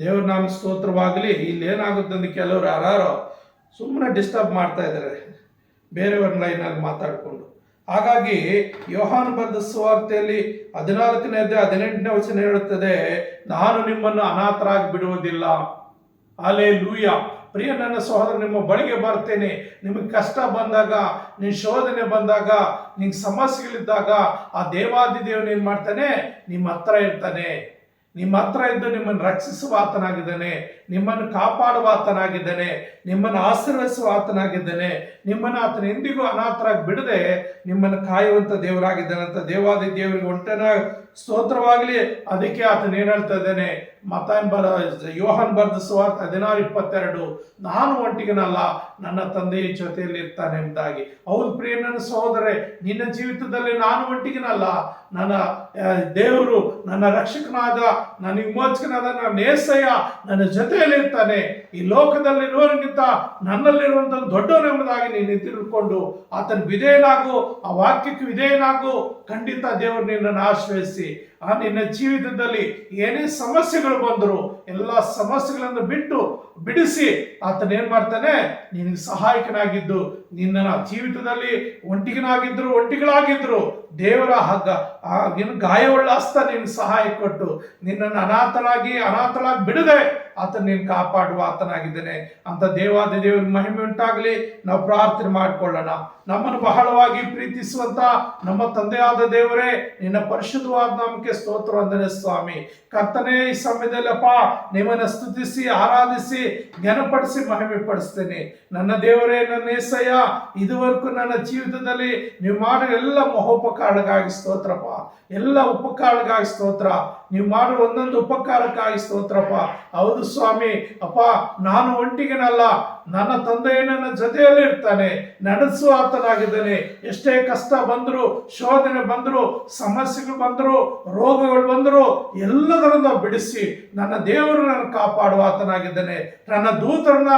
ದೇವ್ರ ನಾಮ ಸ್ತೋತ್ರವಾಗಲಿ. ಇಲ್ಲಿ ಏನಾಗುತ್ತಂದ್ರೆ ಕೆಲವರು ಯಾರು ಸುಮ್ಮನೆ ಡಿಸ್ಟರ್ಬ್ ಮಾಡ್ತಾ ಇದ್ದಾರೆ ಬೇರೆಯವ್ರ ಲೈನಲ್ಲಿ ಮಾತಾಡಿಕೊಂಡು. ಹಾಗಾಗಿ ಯೋಹಾನ ಬರೆದ ಸುವಾರ್ತೆಯಲ್ಲಿ 14ನೇ ಅಧ್ಯಾಯ 18ನೇ ವಚನ ಹೇಳುತ್ತದೆ, ನಾನು ನಿಮ್ಮನ್ನು ಅನಾಥರಾಗಿ ಬಿಡುವುದಿಲ್ಲ. ಹಲ್ಲೆಲೂಯಾ. ಪ್ರಿಯ ನನ್ನ ಸಹೋದರ, ನಿಮ್ಮ ಬಳಿಗೆ ಬರ್ತೇನೆ. ನಿಮಗೆ ಕಷ್ಟ ಬಂದಾಗ, ನಿನ್ನ ಶೋಧನೆ ಬಂದಾಗ, ನಿಮ್ಗೆ ಸಮಸ್ಯೆಗಳಿದ್ದಾಗ ಆ ದೇವಾದಿ ದೇವನು ಏನು ಮಾಡ್ತಾನೆ? ನಿಮ್ಮ ಹತ್ರ ಇರ್ತಾನೆ. ನಿಮ್ಮ ಹತ್ರ ಇದ್ದು ನಿಮ್ಮನ್ನು ರಕ್ಷಿಸುವ ಆತನಾಗಿದ್ದಾನೆ, ನಿಮ್ಮನ್ನು ಕಾಪಾಡುವ ಆತನಾಗಿದ್ದಾನೆ, ನಿಮ್ಮನ್ನು ಆಶೀರ್ವದಿಸುವ ಆತನಾಗಿದ್ದಾನೆ. ನಿಮ್ಮನ್ನು ಆತನ ಎಂದಿಗೂ ಅನಾಥರಾಗಿ ಬಿಡದೆ ನಿಮ್ಮನ್ನು ಕಾಯುವಂಥ ದೇವರಾಗಿದ್ದಾನೆ ಅಂತ ದೇವಾದಿ ದೇವರಿಗೆ ಒಂಟೆನ ಸ್ತೋತ್ರವಾಗಲಿ. ಅದಕ್ಕೆ ಆತನ ಏನು ಹೇಳ್ತಾ ಇದ್ದಾನೆ? ಯೋಹಾನ್ ಬರೆದ ಸುವಾರ್ತೆ 16:22, ನಾನು ಒಂಟಿಗನಲ್ಲ, ನನ್ನ ತಂದೆಯ ಜೊತೆಯಲ್ಲಿ ಇರ್ತಾನೆ ಎಂಬುದಾಗಿ. ಹೌದು ಪ್ರಿಯ ನನ್ನ ಸಹೋದರೇ, ನಿನ್ನ ಜೀವಿತದಲ್ಲಿ ನಾನು ಒಂಟಿಗನಲ್ಲ, ನನ್ನ ದೇವರು, ನನ್ನ ರಕ್ಷಕನಾದ ನನಗೆ ವಿಮೋಚಕನಾದ ನನ್ನ యేసయ్య ನನ್ನ ಜೊತೆಯಲ್ಲಿ ಇರ್ತಾನೆ. ಈ ಲೋಕದಲ್ಲಿರುವವರಿಗಿಂತ ನನ್ನಲ್ಲಿರುವಂತ ದೊಡ್ಡವನೆಂಬುದಾಗಿ ನೀನು ತಿಳ್ಕೊಂಡು ಆತನ ವಿಧೇಯನಾಗು, ಆ ವಾಕ್ಯಕ್ಕೆ ವಿಧೇಯನಾಗು. ಖಂಡಿತ ದೇವರು ನಿನ್ನನ್ನು ಆಶ್ರಯಿಸಿ ನಿನ್ನ ಜೀವಿತದಲ್ಲಿ ಏನೇ ಸಮಸ್ಯೆಗಳು ಬಂದರು ಎಲ್ಲ ಸಮಸ್ಯೆಗಳನ್ನು ಬಿಡಿಸಿ ಆತನ ಏನ್ ಮಾಡ್ತಾನೆ, ನಿನಗೆ ಸಹಾಯಕನಾಗಿದ್ದು ನಿನ್ನ ಜೀವಿತದಲ್ಲಿ ಒಂಟಿಗಳಾಗಿದ್ರು ದೇವರ ಗಾಯವುಳ್ಳ ಹಸ್ತ ನಿನ್ ಸಹಾಯ ಕೊಟ್ಟು ನಿನ್ನನ್ನು ಅನಾಥಳಾಗಿ ಬಿಡದೆ ಆತನ ನೀನು ಕಾಪಾಡುವ ಆತನಾಗಿದ್ದೇನೆ ಅಂತ ದೇವಾದಿ ದೇವರಿಗೆ ಮಹಿಮೆ ಉಂಟಾಗಲಿ. ನಾವು ಪ್ರಾರ್ಥನೆ ಮಾಡಿಕೊಳ್ಳೋಣ. ನಮ್ಮನ್ನು ಬಹಳವಾಗಿ ಪ್ರೀತಿಸುವಂತ ನಮ್ಮ ತಂದೆಯಾದ ದೇವರೇ, ನಿನ್ನ ಪರಿಶುದ್ಧವಾದ ನಾಮಕ್ಕೆ ಸ್ತೋತ್ರ ವಂದನೆ ಸ್ವಾಮಿ. ಕರ್ತನೇ, ಈ ಸಮಯದಲ್ಲಿ ಅಪ್ಪ ನಿಮ್ಮನ್ನು ಸ್ತುತಿಸಿ ಆರಾಧಿಸಿ ಘನಪಡಿಸಿ ಮಹಿಮೆ ಪಡಿಸ್ತೇನೆ. ನನ್ನ ದೇವರೇ, ನನ್ನ యేసయ్య, ಇದುವರೆಗೂ ನನ್ನ ಜೀವಿತದಲ್ಲಿ ನೀವು ಮಾಡಿದ ಎಲ್ಲ ಮಹೋಪಕಾರಕ್ಕಾಗಿ ಸ್ತೋತ್ರಪ್ಪ. ಎಲ್ಲ ಉಪಕಾರಕ್ಕಾಗಿ ಸ್ತೋತ್ರ. ನೀವು ಮಾಡುವ ಒಂದೊಂದು ಉಪಕಾರಕ್ಕಾಗಿ ಸ್ತೋತ್ರಪ್ಪ. ಹೌದು ಸ್ವಾಮಿ, ಅಪ್ಪ ನಾನು ಒಂಟಿಗನಲ್ಲ, ನನ್ನ ತಂದೆಯೇ ನನ್ನ ಜೊತೆಯಲ್ಲಿ ಇರ್ತಾನೆ, ನಡೆಸುವ ಆತನಾಗಿದ್ದಾನೆ. ಎಷ್ಟೇ ಕಷ್ಟ ಬಂದ್ರು, ಶೋಧನೆ ಬಂದ್ರು, ಸಮಸ್ಯೆಗಳು ಬಂದ್ರು, ರೋಗಗಳು ಬಂದ್ರು, ಎಲ್ಲದರನ್ನ ಬಿಡಿಸಿ ನನ್ನ ದೇವರು ನನ್ನ ಕಾಪಾಡುವ ಆತನಾಗಿದ್ದಾನೆ. ನನ್ನ ದೂತರನ್ನ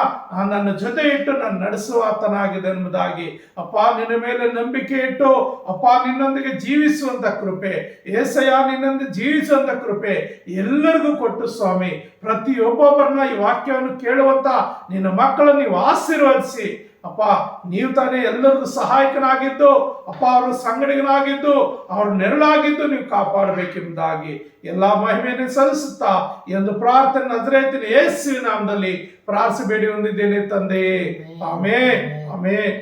ನನ್ನ ಜೊತೆ ಇಟ್ಟು ನನ್ನ ನಡೆಸುವ ಆತನಾಗಿದೆ ಎಂಬುದಾಗಿ ಅಪ್ಪ ನಿನ್ನ ಮೇಲೆ ನಂಬಿಕೆ ಇಟ್ಟು ಅಪ್ಪ ನಿನ್ನೊಂದಿಗೆ ಜೀವಿಸುವಂತ ಕೃಪೆ, యేసయ్య ನಿನ್ನೊಂದಿಗೆ ಜೀವಿಸುವಂತ ಕೃಪೆ ಎಲ್ಲರಿಗೂ ಕೊಟ್ಟು ಸ್ವಾಮಿ, ಪ್ರತಿಯೊಬ್ಬೊಬ್ಬರನ್ನ ಈ ವಾಕ್ಯವನ್ನು ಕೇಳುವಂತ ನಿನ್ನ ಮಕ್ಕಳನ್ನು ನೀವು ಆಶೀರ್ವದಿಸಿ ಅಪ್ಪ. ನೀವು ತಾನೇ ಎಲ್ಲರಿಗೂ ಸಹಾಯಕನಾಗಿದ್ದು ಅಪ್ಪ, ಅವರು ಸಂಗಡಿಗನಾಗಿದ್ದು ಅವ್ರ ನೆರಳಾಗಿದ್ದು ನೀವು ಕಾಪಾಡಬೇಕೆಂಬುದಾಗಿ ಎಲ್ಲಾ ಮಹಿಮೆಯನ್ನು ಸಲ್ಲಿಸುತ್ತಾ ಎಂದು ಪ್ರಾರ್ಥನೆ ನಜರೇತಿನ ಯೇಸುವಿನ ನಾಮದಲ್ಲಿ ಪ್ರಾರ್ಥಿಸಬೇಡಿ ಹೊಂದಿದ್ದೇನೆ ತಂದೆಯೇ. ಆಮೇನ್, ಆಮೇನ್.